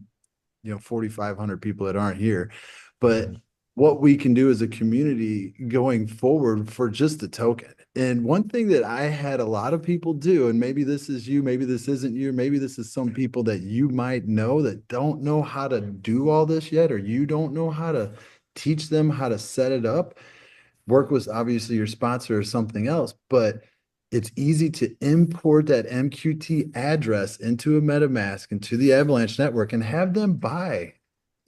4,500 people that aren't here. But Mhm. what we can do as a community going forward for just the token. And one thing that I had a lot of people do, and maybe this is you, maybe this isn't you, maybe this is some people that you might know that don't know how to do all this yet, or you don't know how to teach them how to set it up. Work was obviously your sponsor or something else, but it's easy to import that MQT address into a MetaMask, into the Avalanche network, and have them buy,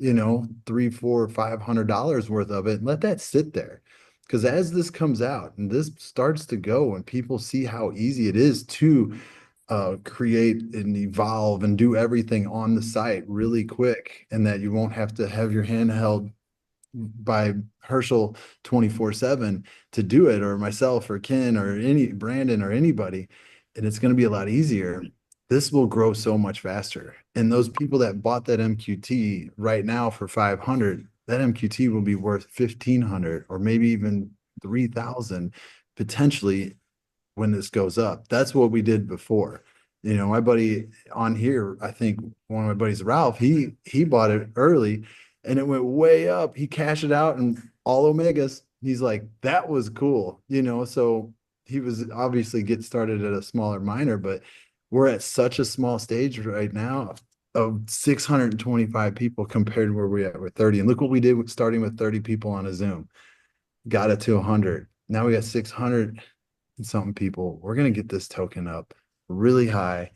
$3, $4, $500 worth of it and let that sit there. Because as this comes out and this starts to go, and people see how easy it is to create and evolve and do everything on the site really quick, and that you won't have to have your handheld by Herschel 24/7 to do it, or myself or Ken or any Brandon or anybody, and it's going to be a lot easier. This will grow so much faster. And those people that bought that MQT right now for 500, that MQT will be worth 1,500 or maybe even 3,000 potentially when this goes up. That's what we did before. My buddy on here, I think one of my buddies, Ralph, he bought it early and it went way up. He cashed it out and all Omegas. He's like, that was cool. So he was obviously get started at a smaller miner, but we're at such a small stage right now of 625 people compared to where we at with 30. And look what we did with starting with 30 people on a Zoom. Got it to 100. Now we got 600 and something people. We're going to get this token up really high.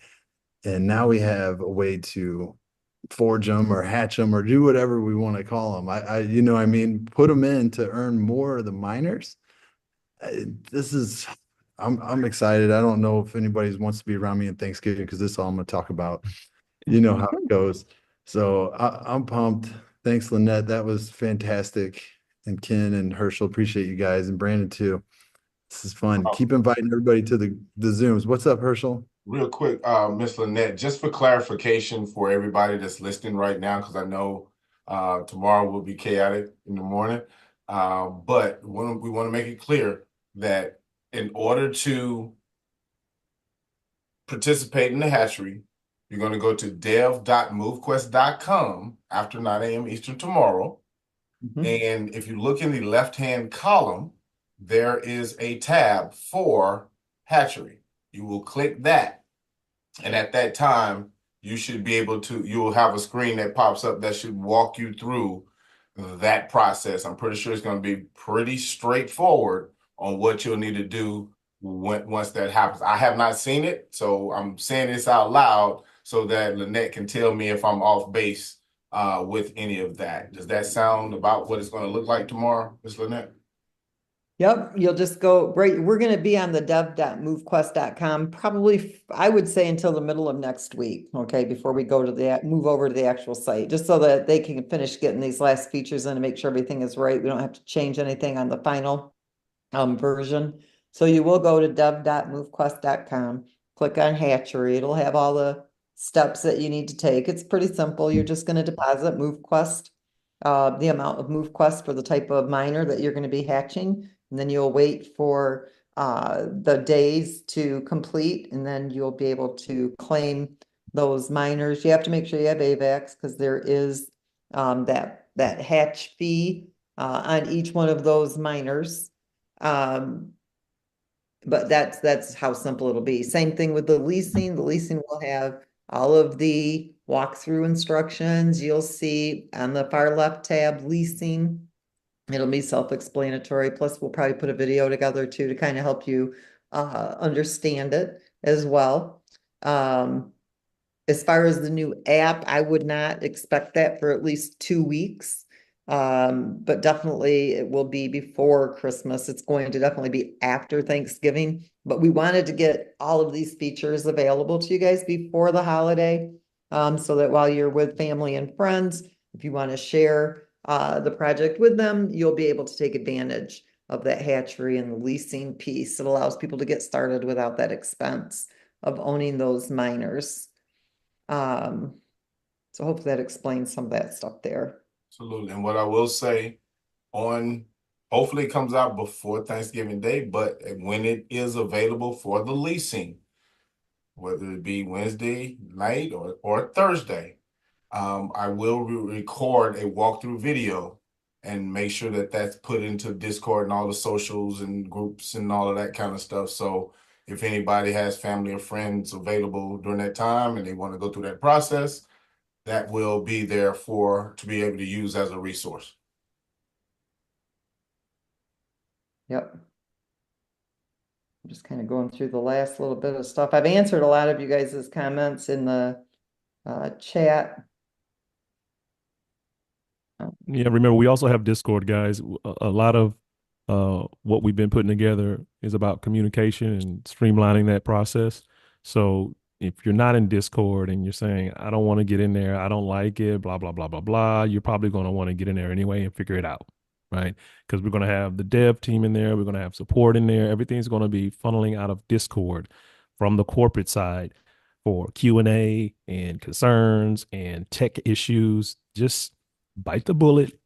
And now we have a way to forge them or hatch them or do whatever we want to call them. Put them in to earn more of the miners. This is, I'm excited. I don't know if anybody wants to be around me in Thanksgiving because this is all I'm going to talk about. You know how it goes. So I'm pumped. Thanks, Lynette. That was fantastic. And Ken and Herschel, appreciate you guys, and Brandon too. This is fun. Keep inviting everybody to the Zooms. What's up, Herschel? Real quick, Ms. Lynette, just for clarification for everybody that's listening right now, because I know tomorrow will be chaotic in the morning. But we want to make it clear that in order to participate in the hatchery, you're going to go to dev.movequest.com after 9 a.m. Eastern tomorrow. mhm. And if you look in the left-hand column, there is a tab for hatchery. You will click that. And at that time, you will have a screen that pops up that should walk you through that process. I'm pretty sure it's going to be pretty straightforward on what you'll need to do once that happens. I have not seen it, so I'm saying this out loud so that Lynette can tell me if I'm off base with any of that. Does that sound about what it's going to look like tomorrow, Ms. Lynette? Yep, you'll just go, right, we're gonna be on the dev.movequest.com probably, I would say until the middle of next week, okay, before we go to move over to the actual site, just so that they can finish getting these last features in and make sure everything is right. We don't have to change anything on the final version. So you will go to dev.movequest.com, click on hatchery. It'll have all the steps that you need to take. It's pretty simple. You're just gonna deposit MoveQuest, the amount of MoveQuest for the type of miner that you're gonna be hatching. And then you'll wait for the days to complete, and then you'll be able to claim those minors. You have to make sure you have AVAX because there is that hatch fee on each one of those minors. But that's how simple it'll be. Same thing with the leasing. The leasing will have all of the walkthrough instructions. You'll see on the far left tab, leasing. It'll be self-explanatory. Plus, we'll probably put a video together too to kind of help you understand it as well. As far as the new app, I would not expect that for at least 2 weeks. But definitely it will be before Christmas. It's going to definitely be after Thanksgiving. But we wanted to get all of these features available to you guys before the holiday. So that while you're with family and friends, if you want to share the project with them, you'll be able to take advantage of that hatchery and the leasing piece. It allows people to get started without that expense of owning those minors. So hopefully that explains some of that stuff there. Absolutely. And what I will say hopefully it comes out before Thanksgiving Day, but when it is available for the leasing, whether it be Wednesday night or Thursday, I will record a walkthrough video and make sure that that's put into Discord and all the socials and groups and all of that kind of stuff. So if anybody has family or friends available during that time and they want to go through that process, that will be there to be able to use as a resource. Yep. I'm just kind of going through the last little bit of stuff. I've answered a lot of you guys' comments in the chat. Yeah, remember, we also have Discord, guys. A lot of what we've been putting together is about communication and streamlining that process. So if you're not in Discord and you're saying, I don't want to get in there, I don't like it, blah, blah, blah, blah, blah, you're probably going to want to get in there anyway and figure it out, right? Because we're going to have the dev team in there. We're going to have support in there. Everything's going to be funneling out of Discord from the corporate side for Q&A and concerns and tech issues. Just bite the bullet,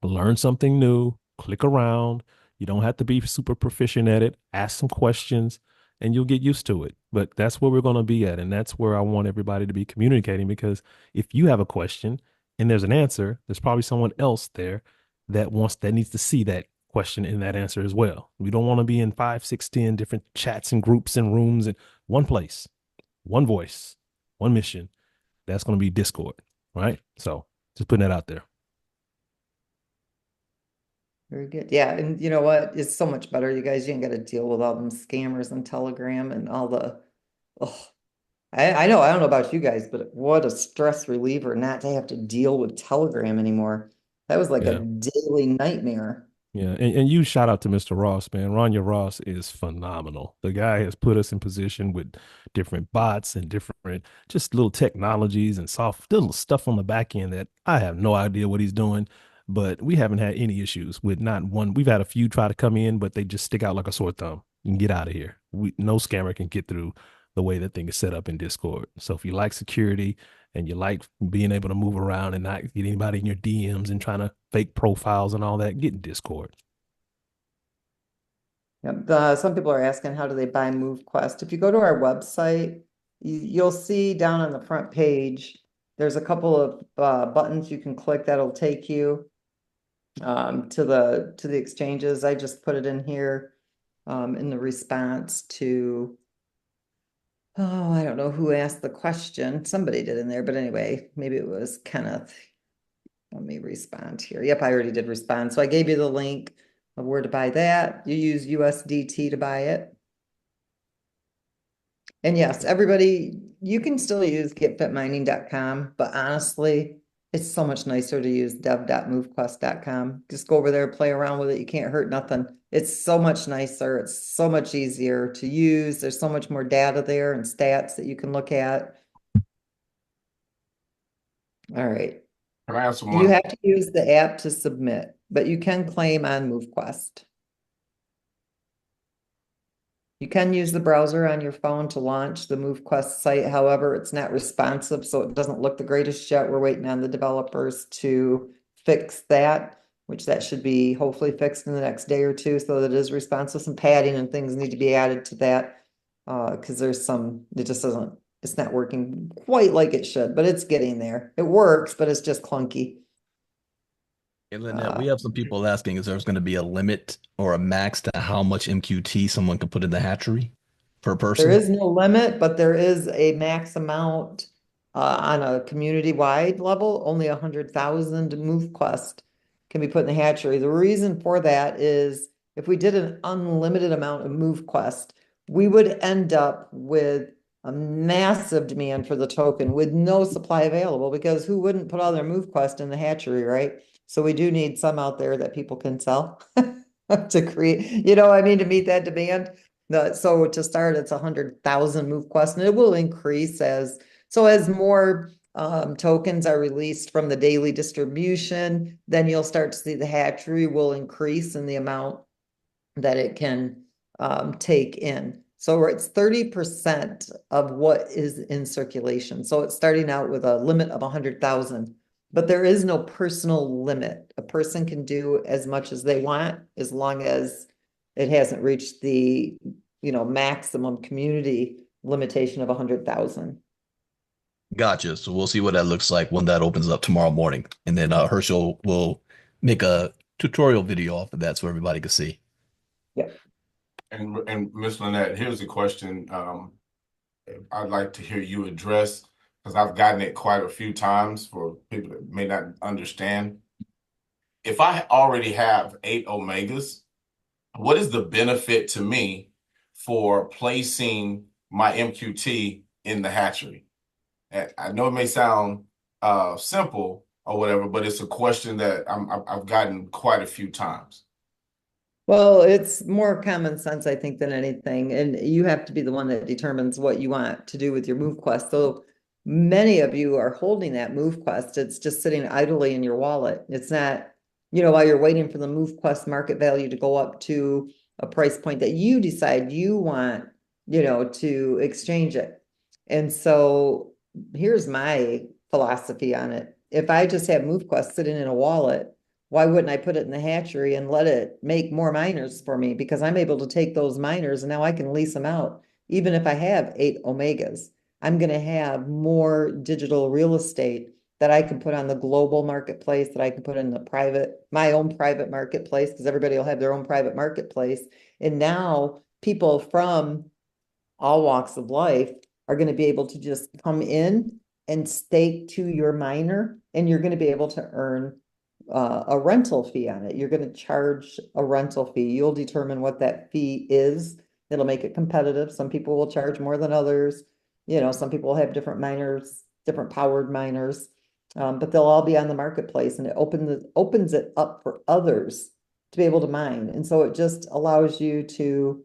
learn something new, click around. You don't have to be super proficient at it. Ask some questions and you'll get used to it. But that's where we're going to be at. And that's where I want everybody to be communicating, because if you have a question and there's an answer, there's probably someone else there that needs to see that question and that answer as well. We don't want to be in 5, 6, 10 different chats and groups and rooms in one place, one voice, one mission. That's going to be Discord, right? So just putting that out there. Very good. Yeah, and you know what? It's so much better, you guys. You ain't got to deal with all them scammers and Telegram and all the. Oh, I know. I don't know about you guys, but what a stress reliever not to have to deal with Telegram anymore. That was like a daily nightmare. Yeah, and you shout out to Mr. Ross, man. Rania Ross is phenomenal. The guy has put us in position with different bots and different just little technologies and soft little stuff on the back end that I have no idea what he's doing, but we haven't had any issues with not one. We've had a few try to come in, but they just stick out like a sore thumb. You can get out of here. No scammer can get through the way that thing is set up in Discord. So if you like security and you like being able to move around and not get anybody in your DMs and trying to fake profiles and all that, get in Discord. Yep. Some people are asking, how do they buy MoveQuest? If you go to our website, you'll see down on the front page, there's a couple of buttons you can click that'll take you to the exchanges. I just put it in here in the response to, oh, I don't know who asked the question. Somebody did in there, but anyway, maybe it was Kenneth. Let me respond here. Yep, I already did respond. So I gave you the link of where to buy that. You use USDT to buy it. And yes, everybody, you can still use getfitmining.com, but honestly, it's so much nicer to use dev.movequest.com. Just go over there, play around with it. You can't hurt nothing. It's so much nicer. It's so much easier to use. There's so much more data there and stats that you can look at. All right. Can I answer You one? have to use the app to submit, but you can claim on MoveQuest. You can use the browser on your phone to launch the MoveQuest site. However, it's not responsive, so it doesn't look the greatest yet. We're waiting on the developers to fix that. which that should be hopefully fixed in the next day or two so that it is responsive. Some padding and things need to be added to that. Because there's some, it just doesn't, it's not working quite like it should, but it's getting there. It works, but it's just clunky. And Lynette, we have some people asking, is there's going to be a limit or a max to how much MQT someone can put in the hatchery per person? There is no limit, but there is a max amount on a community-wide level. Only 100,000 MoveQuest can be put in the hatchery. The reason for that is if we did an unlimited amount of MoveQuest, we would end up with a massive demand for the token with no supply available, because who wouldn't put all their MoveQuest in the hatchery, right? So we do need some out there that people can sell to create, you know, I mean, to meet that demand. So to start, it's 100,000 MoveQuest, and it will increase as more tokens are released from the daily distribution, then you'll start to see the hatchery will increase in the amount that it can take in. So it's 30% of what is in circulation. So it's starting out with a limit of 100,000, but there is no personal limit. A person can do as much as they want as long as it hasn't reached the, you know, maximum community limitation of 100,000. Gotcha. So we'll see what that looks like when that opens up tomorrow morning. And then Herschel will make a tutorial video off of that so everybody can see. Yep. And Ms. Lynette, here's a question I'd like to hear you address, because I've gotten it quite a few times for people that may not understand. If I already have 8 omegas, what is the benefit to me for placing my MQT in the hatchery? And I know it may sound simple or whatever, but it's a question that I've gotten quite a few times. Well, it's more common sense, I think, than anything. And you have to be the one that determines what you want to do with your MoveQuest. So many of you are holding that MoveQuest. It's just sitting idly in your wallet. It's not, you know, while you're waiting for the MoveQuest market value to go up to a price point that you decide you want, you know, to exchange it. And so here's my philosophy on it. If I just have MoveQuest sitting in a wallet, why wouldn't I put it in the hatchery and let it make more miners for me? Because I'm able to take those miners and now I can lease them out. Even if I have 8 omegas, I'm going to have more digital real estate that I can put on the global marketplace, that I can put in the my own private marketplace, because everybody will have their own private marketplace. And now people from all walks of life are going to be able to just come in and stake to your miner, and you're going to be able to earn a rental fee on it. You're going to charge a rental fee. You'll determine what that fee is. It'll make it competitive. Some people will charge more than others. You know, some people will have different miners, different powered miners, but they'll all be on the marketplace, and it opens it up for others to be able to mine. And so it just allows you to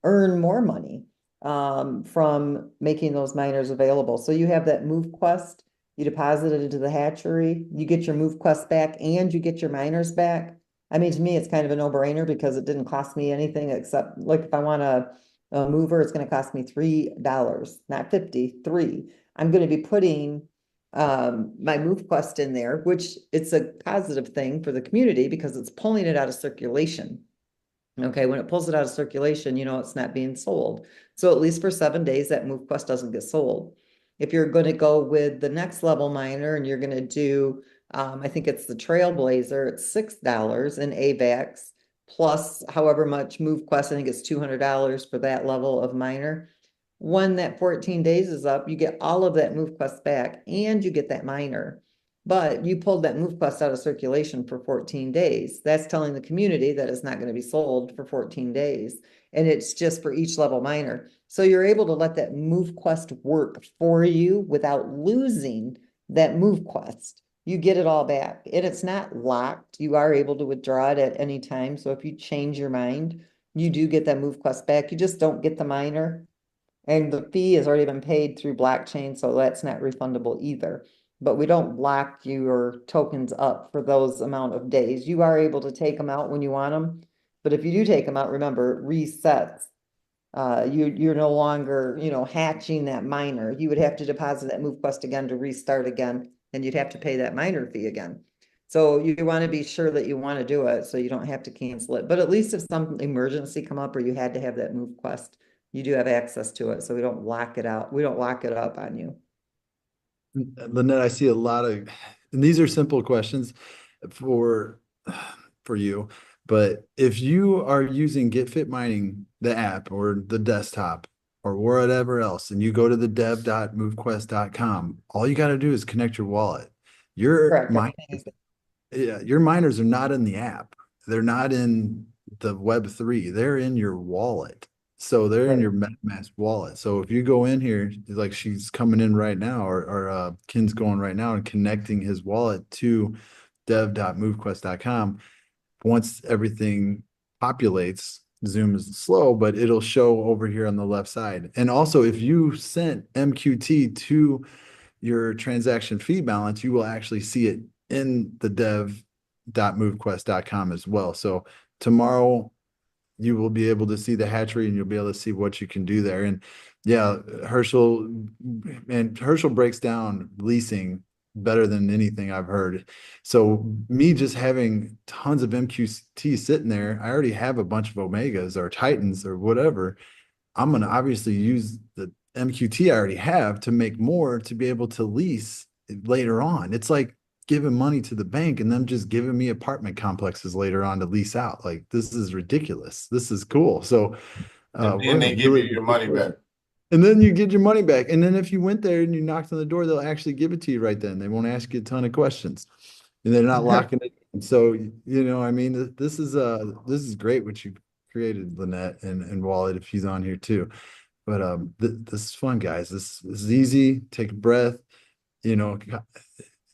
earn more money from making those miners available. So you have that MoveQuest. You deposit it into the hatchery, you get your MoveQuest back, and you get your miners back. I mean, to me, it's kind of a no-brainer because it didn't cost me anything except, like, if I want a mover, it's going to cost me $3, not 50, 3. I'm going to be putting my MoveQuest in there, which it's a positive thing for the community because it's pulling it out of circulation. Okay, when it pulls it out of circulation, you know, it's not being sold. So at least for 7 days, that MoveQuest doesn't get sold. If you're going to go with the next level miner and you're going to do, I think it's the Trailblazer, it's $6 in AVAX, plus however much MoveQuest, I think it's $200 for that level of miner. When that 14 days is up, you get all of that MoveQuest back and you get that miner. But you pulled that MoveQuest out of circulation for 14 days. That's telling the community that it's not going to be sold for 14 days. And it's just for each level miner. So you're able to let that MoveQuest work for you without losing that MoveQuest. You get it all back. And it's not locked. You are able to withdraw it at any time. So if you change your mind, you do get that MoveQuest back. You just don't get the miner. And the fee has already been paid through blockchain, so that's not refundable either. But we don't lock your tokens up for those amount of days. You are able to take them out when you want them. But if you do take them out, remember, it resets. You're no longer, you know, hatching that miner. You would have to deposit that MoveQuest again to restart again, and you'd have to pay that miner fee again. So you want to be sure that you want to do it, so you don't have to cancel it. But at least if some emergency come up or you had to have that MoveQuest, you do have access to it, so we don't lock it out. We don't lock it up on you. Lynette, I see a lot of, and these are simple questions for for you, but if you are using GetFit Mining, the app or the desktop or whatever else, and you go to the dev.movequest.com, all you got to do is connect your wallet. Your Correct. miners, Everything is- yeah, your miners are not in the app. They're not in the Web3. They're in your wallet. So they're in Right. your MetaMask wallet. So if you go in here, like she's coming in right now, or Ken's going right now and connecting his wallet to dev.movequest.com, once everything populates, Zoom is slow, but it'll show over here on the left side. And also, if you sent MQT to your transaction fee balance, you will actually see it in the dev.movequest.com as well. So tomorrow you will be able to see the hatchery and you'll be able to see what you can do there. And yeah, Herschel breaks down leasing better than anything I've heard. So me just having tons of MQT sitting there, I already have a bunch of Omegas or Titans or whatever. I'm going to obviously use the MQT I already have to make more to be able to lease later on. It's like giving money to the bank and them just giving me apartment complexes later on to lease out. Like, this is ridiculous. This is cool. So And we're then in a they give really you your good money situation. back. And then you get your money back. And then if you went there and you knocked on the door, they'll actually give it to you right then. They won't ask you a ton of questions. And they're not locking it. And so, I mean, this is great what you created, Lynette and Wallet, if he's on here too. But this is fun, guys. This is easy. Take a breath. You know,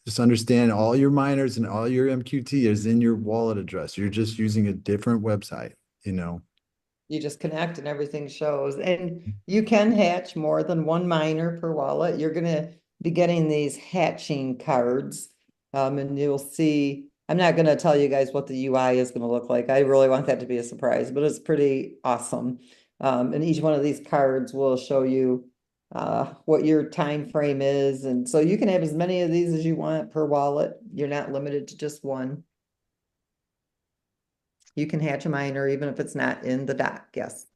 just understand all your miners and all your MQT is in your wallet address. You're just using a different website, you know. You just connect and everything shows. And you can hatch more than one miner per wallet. You're gonna be getting these hatching cards. And you'll see, I'm not gonna tell you guys what the UI is gonna look like. I really want that to be a surprise, but it's pretty awesome. And each one of these cards will show you what your time frame is. And so you can have as many of these as you want per wallet. You're not limited to just one. You can hatch a miner even if it's not in the dock, yes.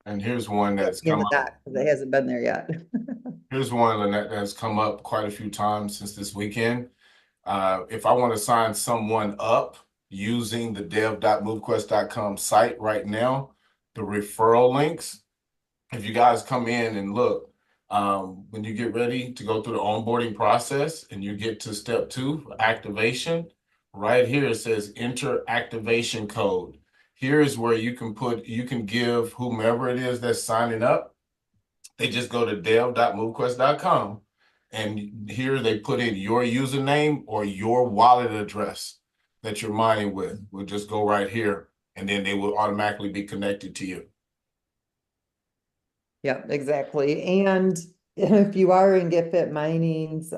And here's one that's In come the up. dock, because it hasn't been there yet. Here's one, Lynette, that's come up quite a few times since this weekend. If I want to sign someone up using the dev.movequest.com site right now, the referral links, if you guys come in and look, when you get ready to go through the onboarding process and you get to step 2, activation, right here it says enter activation code. Here is where you can give whomever it is that's signing up. They just go to dev.movequest.com and here they put in your username or your wallet address that you're mining with. We'll just go right here and then they will automatically be connected to you. Yeah, exactly. And if you are in GetFit Mining's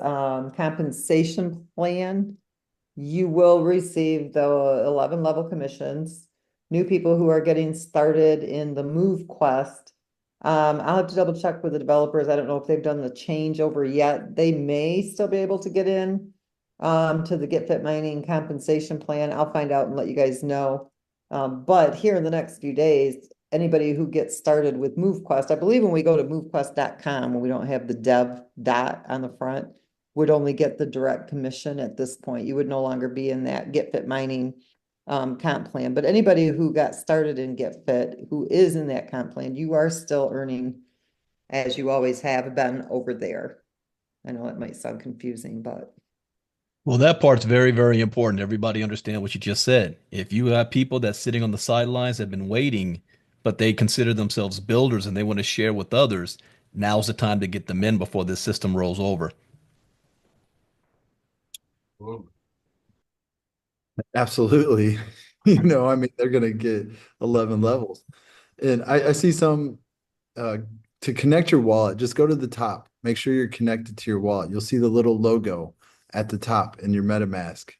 compensation plan, you will receive the 11 level commissions. New people who are getting started in the MoveQuest. I'll have to double check with the developers. I don't know if they've done the changeover yet. They may still be able to get in to the GetFit Mining compensation plan. I'll find out and let you guys know. But here in the next few days, anybody who gets started with MoveQuest, I believe when we go to movequest.com, when we don't have the dev dot on the front, would only get the direct commission at this point. You would no longer be in that GetFit Mining comp plan. But anybody who got started in GetFit, who is in that comp plan, you are still earning as you always have been over there. I know it might sound confusing, but Well, that part's very, very important. Everybody understand what you just said. If you have people that's sitting on the sidelines that have been waiting, but they consider themselves builders and they want to share with others, now's the time to get them in before this system rolls over. Absolutely. I mean, they're going to get 11 levels. And I see some to connect your wallet, just go to the top. Make sure you're connected to your wallet. You'll see the little logo at the top in your MetaMask.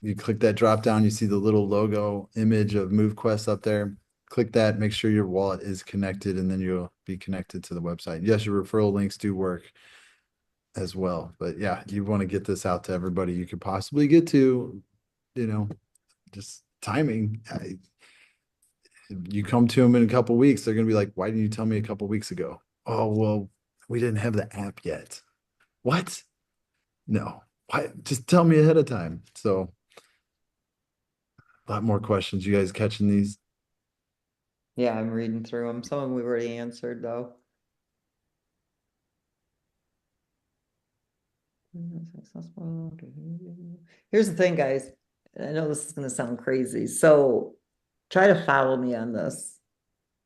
You click that drop down, you see the little logo image of MoveQuest up there. Click that, make sure your wallet is connected, and then you'll be connected to the website. Yes, your referral links do work. as well. But yeah, you want to get this out to everybody you could possibly get to, just timing. You come to them in a couple weeks, they're going to be like, why didn't you tell me a couple weeks ago? Oh, well, we didn't have the app yet. What? No. Why? Just tell me ahead of time. So a lot more questions. You guys catching these? Yeah, I'm reading through them. Some of them we've already answered though. Here's the thing, guys. I know this is going to sound crazy. So try to follow me on this.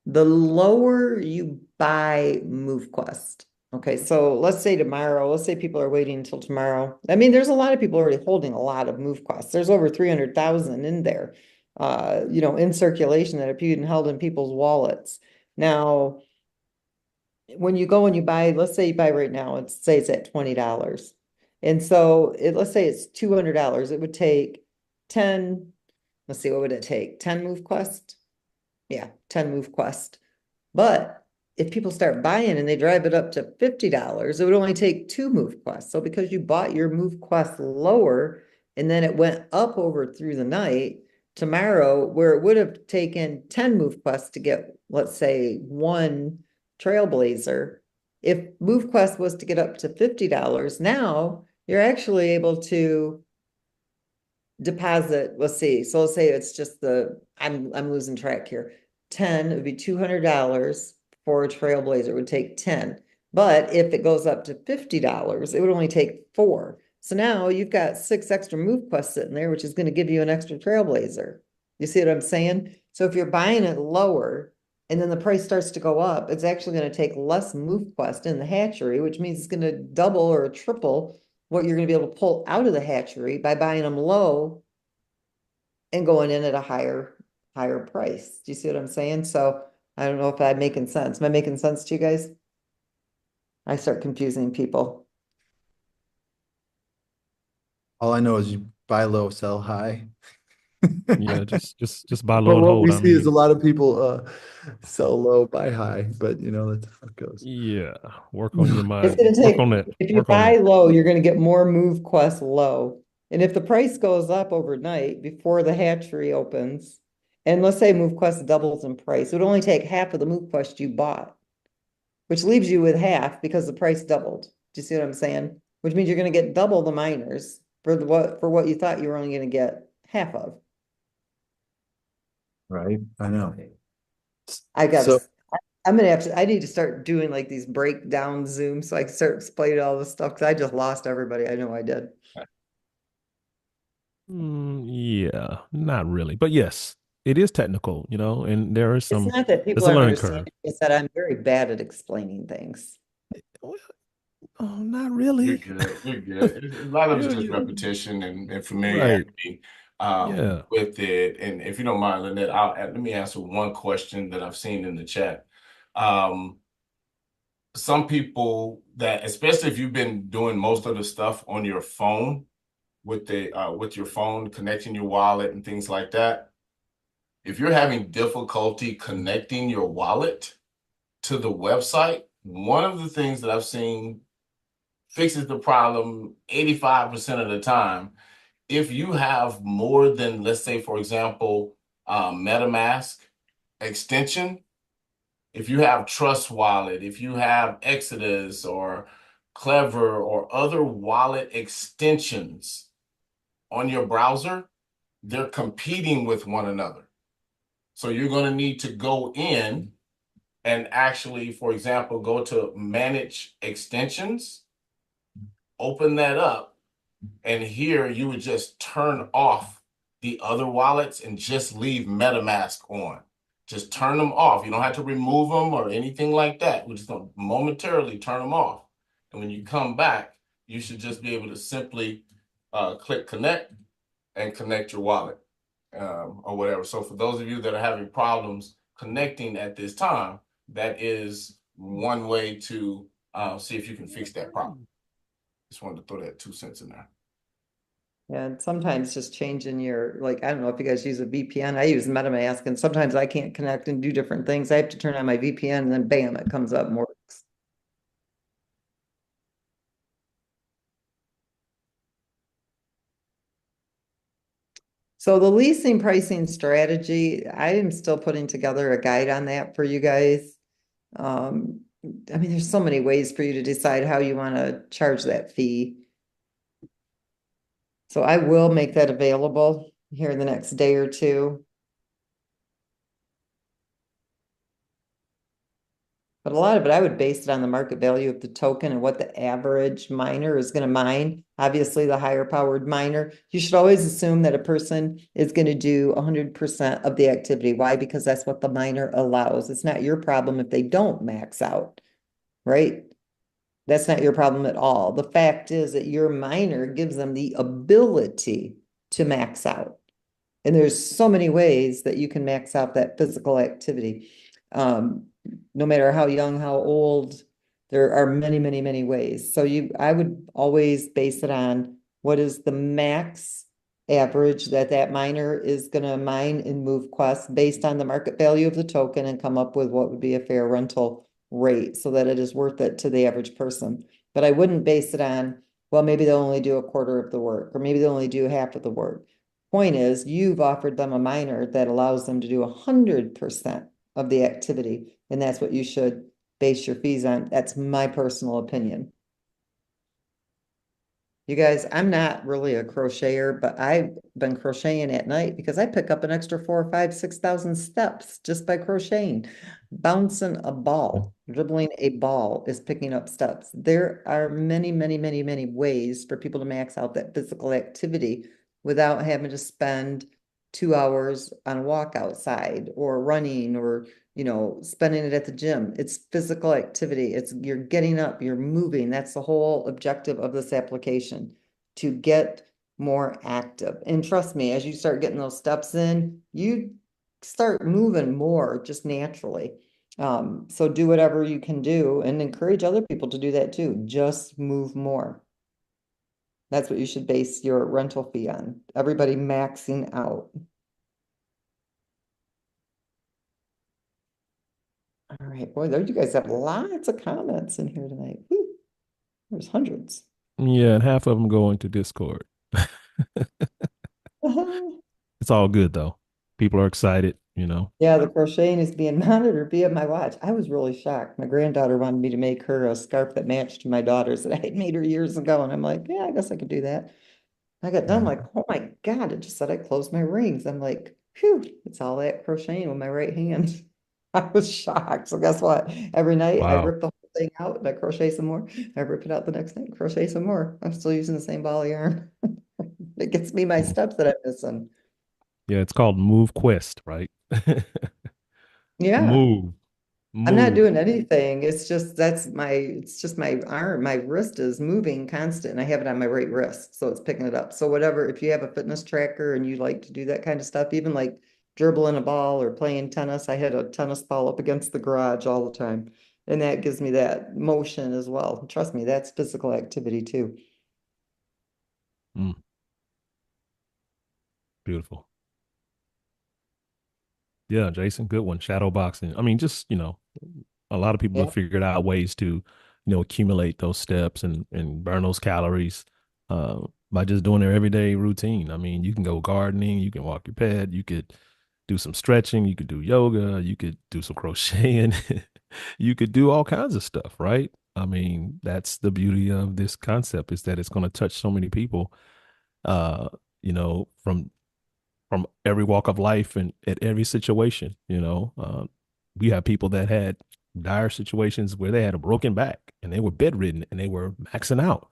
The lower you buy MoveQuest. Okay, so let's say tomorrow, let's say people are waiting until tomorrow. I mean, there's a lot of people already holding a lot of MoveQuest. There's over 300,000 in there, in circulation that are being held in people's wallets. Now, when you go and you buy, let's say you buy right now, say it's at $20. And so let's say it's $200. It would take 10, let's see, what would it take? 10 MoveQuest? Yeah, 10 MoveQuest. But if people start buying and they drive it up to $50, it would only take 2 MoveQuest. So because you bought your MoveQuest lower and then it went up over through the night, tomorrow, where it would have taken 10 MoveQuest to get, let's say, 1 Trailblazer, if MoveQuest was to get up to $50, now you're actually able to deposit, let's see, so let's say it's just I'm losing track here. 10, it would be $200 for a Trailblazer, it would take 10. But if it goes up to $50, it would only take 4. So now you've got 6 extra MoveQuests sitting there, which is going to give you an extra Trailblazer. You see what I'm saying? So if you're buying it lower and then the price starts to go up, it's actually going to take less MoveQuest in the hatchery, which means it's going to double or triple what you're going to be able to pull out of the hatchery by buying them low and going in at a higher price. Do you see what I'm saying? So I don't know if I'm making sense. Am I making sense to you guys? I start confusing people. All I know is you buy low, sell high. Yeah, just buy low But and what hold. we I see is a mean, lot of people sell low, buy high, but that's how it goes. yeah, work on your It's mind. going to Work take, on that. if you Work on buy that. low, you're going to get more MoveQuest low. And if the price goes up overnight before the hatchery opens, and let's say MoveQuest doubles in price, it would only take half of the MoveQuest you bought, which leaves you with half because the price doubled. Do you see what I'm saying? Which means you're going to get double the miners for what you thought you were only going to get half of. Right. I know. I got So I'm gonna I need to start doing like these breakdown Zooms so I can start explaining all this stuff because I just lost everybody. I know I did. Yeah, not really, but yes, it is technical, and there is It's some. not that There's people a aren't learning curve. understanding, it's that I'm very bad at explaining things. Well, oh, not You're really. good. You're good. A lot of it's just You repetition and right. familiarity Yeah. with it. And if you don't mind, Lynette, let me answer one question that I've seen in the chat. Um, some people that, especially if you've been doing most of the stuff on your phone with your phone, connecting your wallet and things like that, if you're having difficulty connecting your wallet to the website, one of the things that I've seen fixes the problem 85% of the time. If you have more than, let's say, for example, MetaMask extension, if you have Trust Wallet, if you have Exodus or Clever or other wallet extensions on your browser, they're competing with one another. So you're going to need to go in and actually, for example, go to Manage Extensions, open that up, and here you would just turn off the other wallets and just leave MetaMask on. Just turn them off. You don't have to remove them or anything like that. We're just going to momentarily turn them off. And when you come back, you should just be able to simply click connect and connect your wallet or whatever. So for those of you that are having problems connecting at this time, that is one way to see if you can fix that problem. Just wanted to throw that 2 cents in there. Yeah, and sometimes just changing I don't know if you guys use a VPN. I use MetaMask and sometimes I can't connect and do different things. I have to turn on my VPN and then bam, it comes up and works. So the leasing pricing strategy, I am still putting together a guide on that for you guys. Um, I mean, there's so many ways for you to decide how you want to charge that fee. So I will make that available here in the next day or two. But a lot of it, I would base it on the market value of the token and what the average miner is going to mine. Obviously, the higher powered miner, you should always assume that a person is going to do 100% of the activity. Why? Because that's what the miner allows. It's not your problem if they don't max out, right? That's not your problem at all. The fact is that your miner gives them the ability to max out. And there's so many ways that you can max out that physical activity. No matter how young, how old, there are many, many, many ways. So I would always base it on what is the max average that miner is going to mine in MoveQuest based on the market value of the token and come up with what would be a fair rental rate so that it is worth it to the average person. But I wouldn't base it on, well, maybe they'll only do a quarter of the work, or maybe they'll only do half of the work. Point is, you've offered them a miner that allows them to do 100% of the activity, and that's what you should base your fees on. That's my personal opinion. You guys, I'm not really a crocheter, but I've been crocheting at night because I pick up an extra 4, 5, 6,000 steps just by crocheting. Bouncing a ball, dribbling a ball is picking up steps. There are many, many, many, many ways for people to max out that physical activity without having to spend 2 hours on a walk outside or running or spending it at the gym. It's physical activity. You're getting up, you're moving. That's the whole objective of this application, to get more active. And trust me, as you start getting those steps in, you start moving more just naturally. So do whatever you can do and encourage other people to do that too. Just move more. That's what you should base your rental fee on. Everybody maxing out. All right, boy, there you guys have lots of comments in here tonight. Whew, there's hundreds. Yeah, and half of them go into Discord. It's all good though. People are excited, you know. Yeah, the crocheting is being monitored via my watch. I was really shocked. My granddaughter wanted me to make her a scarf that matched my daughter's that I had made her years ago. And I'm like, yeah, I guess I could do that. I got done like, oh my God, it just said I closed my rings. I'm like, phew, it's all that crocheting with my right hand. I was shocked. So guess what? Every night I Wow. rip the whole thing out and I crochet some more. I rip it out the next night, crochet some more. I'm still using the same ball of yarn. It gets me my Mm. steps that I'm missing. Yeah, it's called MoveQuest, right? Yeah. Move, I'm not move. doing anything. It's just my arm, my wrist is moving constant and I have it on my right wrist. So it's picking it up. So whatever, if you have a fitness tracker and you like to do that kind of stuff, even like dribbling a ball or playing tennis, I had a tennis ball up against the garage all the time. And that gives me that motion as well. Trust me, that's physical activity too. Mm, beautiful. Yeah, Jason, good one. Shadow boxing. I mean, just, a lot of people Yeah. have figured out ways to, accumulate those steps and burn those calories by just doing their everyday routine. I mean, you can go gardening, you can walk your pet, you could do some stretching, you could do yoga, you could do some crocheting, you could do all kinds of stuff, right? I mean, that's the beauty of this concept, is that it's going to touch so many people, uh, from every walk of life and at every situation. We have people that had dire situations where they had a broken back and they were bedridden and they were maxing out.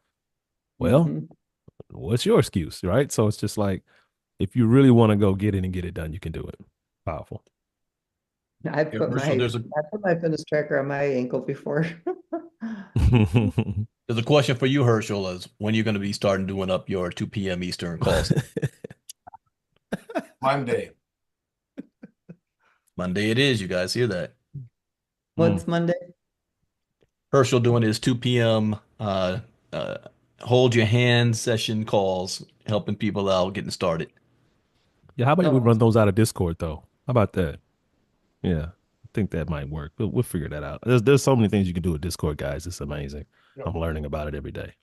Well, Mhm. what's your excuse, right? So it's just like, if you really want to go get it and get it done, you can do it. Powerful. Yeah, Herschel, I put my fitness tracker on my ankle before. there's a question for you, Herschel, is when you're going to be starting doing up your 2 p.m. Eastern calls. Monday. Monday it is. You guys hear that? Mm. What's Monday? Herschel doing his 2 p.m. Uh, hold your hand session calls, helping people out, getting started. Yeah, how about we Oh, run those out of Discord though? How about that? Yeah, I think that might work. But we'll figure that out. There's so many things you can do with Discord, guys. It's amazing. Yep, I'm learning about it every day.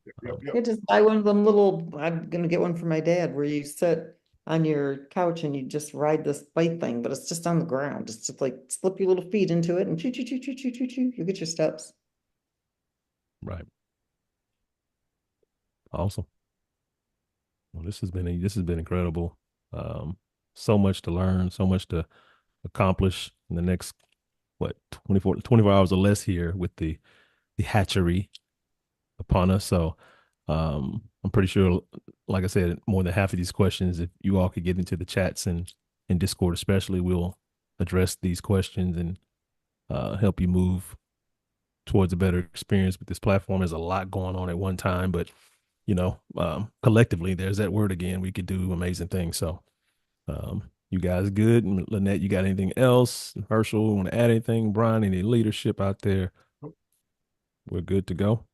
yep, yeah, yep. just buy one of them little, I'm gonna get one for my dad where you sit on your couch and you just ride this bike thing, but it's just on the ground. It's just like slip your little feet into it and choo choo choo choo choo choo choo. You get your steps. Right. Awesome. Well, this has been incredible. So much to learn, so much to accomplish in the next what 24 hours or less here with the hatchery upon us. So I'm pretty sure, like I said, more than half of these questions, if you all could get into the chats and in Discord especially, we'll address these questions and help you move towards a better experience with this platform. There's a lot going on at one time, but collectively, there's that word again. We could do amazing things. So, you guys good? And Lynette, you got anything else? Herschel, want to add anything? Brian, any leadership out there? We're good to go.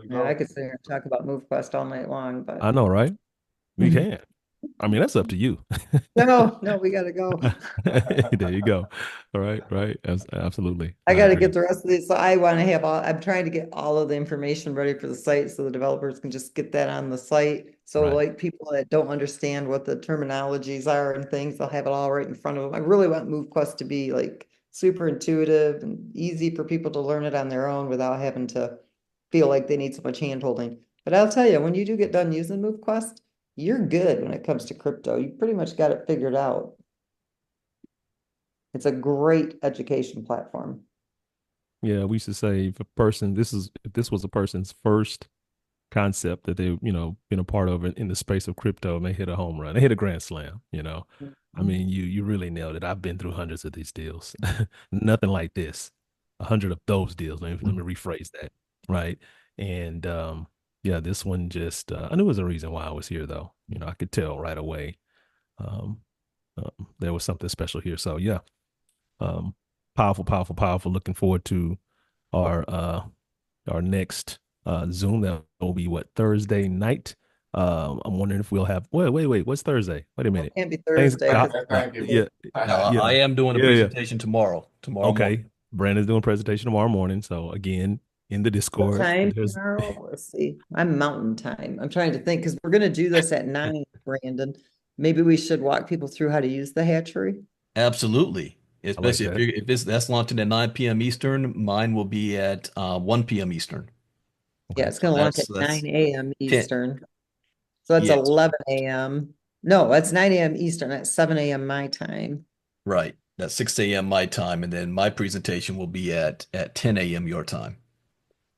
Yeah, I could sit here and talk about MoveQuest all night long, but I know, right? We can. I mean, that's up to you. no, we gotta go. There you go. All right, right. Absolutely. I gotta agree. get the rest of these. So I want to have I'm trying to get all of the information ready for the site so the developers can just get that on the site. So Right. like people that don't understand what the terminologies are and things, they'll have it all right in front of them. I really want MoveQuest to be like super intuitive and easy for people to learn it on their own without having to feel like they need so much hand holding. But I'll tell you, when you do get done using MoveQuest, you're good when it comes to crypto. You pretty much got it figured out. It's a great education platform. Yeah, we used to say if this was a person's first concept that they, been a part of in the space of crypto, and they hit a home run. They hit a grand slam. I mean, you really nailed it. I've been through hundreds of these deals. Nothing like this. 100 of those deals. Let me rephrase that. Right. And yeah, this one just I knew there was a reason why I was here though. I could tell right away. Um, there was something special here. So yeah. Powerful, powerful, powerful. Looking forward to our next Zoom. That will be what, Thursday night. I'm wondering if we'll have wait, what's Thursday? Wait a It minute. can't be Thanks- Thursday. uh, 'Cause yeah, Now, yeah, I am doing a yeah, yeah. presentation tomorrow morning. Okay. Brandon's doing a presentation tomorrow morning. So again, in the What Discord, time there's tomorrow? Let's see. I'm mountain time. I'm trying to think because we're gonna do this at 9, Brandon. Maybe we should walk people through how to use the hatchery. Absolutely. I like Especially that. if that's launching at 9 p.m. Eastern, mine will be at 1 p.m. Eastern. Yeah, Okay. it's gonna launch at That's 9 a.m. 10. Eastern. So it's Yes, 11 a.m. No, that's 9 a.m. Eastern. That's 7 a.m. my time. right. That's 6 a.m. my time, and then my presentation will be at 10 a.m. your time.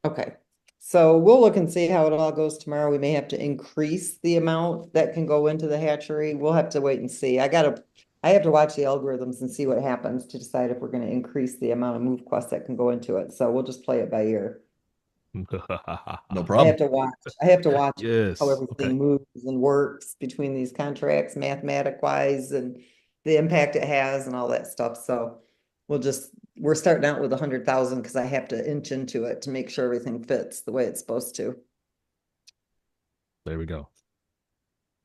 Okay. So we'll look and see how it all goes tomorrow. We may have to increase the amount that can go into the hatchery. We'll have to wait and see. I have to watch the algorithms and see what happens to decide if we're going to increase the amount of MoveQuest that can go into it. So we'll just play it by ear. No I problem. have to watch Yes. how Okay. everything moves and works between these contracts, mathematic wise, and the impact it has and all that stuff. So we're starting out with 100,000 because I have to inch into it to make sure everything fits the way it's supposed to. There we go.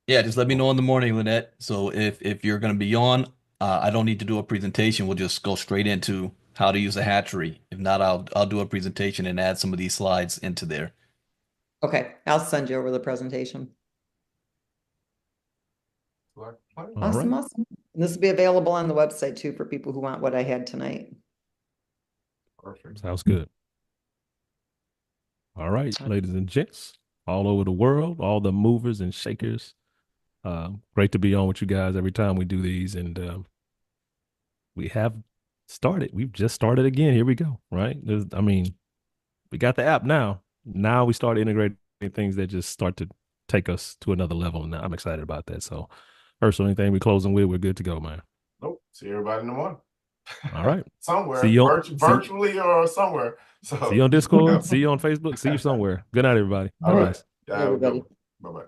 Yeah, just let me know in the morning, Lynette. So if you're going to be on, I don't need to do a presentation. We'll just go straight into how to use a hatchery. If not, I'll do a presentation and add some of these slides into there. Okay, I'll send you over the presentation. All Awesome, right. awesome. And this will be available on the website too for people who want what I had tonight. Perfect. Sounds good. All right, ladies and gents, all over the world, all the movers and shakers. Great to be on with you guys every time we do these. And we have started. We've just started again. Here we go. Right. We got the app now. Now we start integrating things that just start to take us to another level. And I'm excited about that. So, Ursula, anything we closing with, we're good to go, man. Nope. See everybody in the morning. All right. Somewhere. See you Virtually or somewhere. So see you on Discord. See you on Facebook. See you somewhere. Good night, everybody. all God right. bless. Have a good Everybody. one. Bye-bye.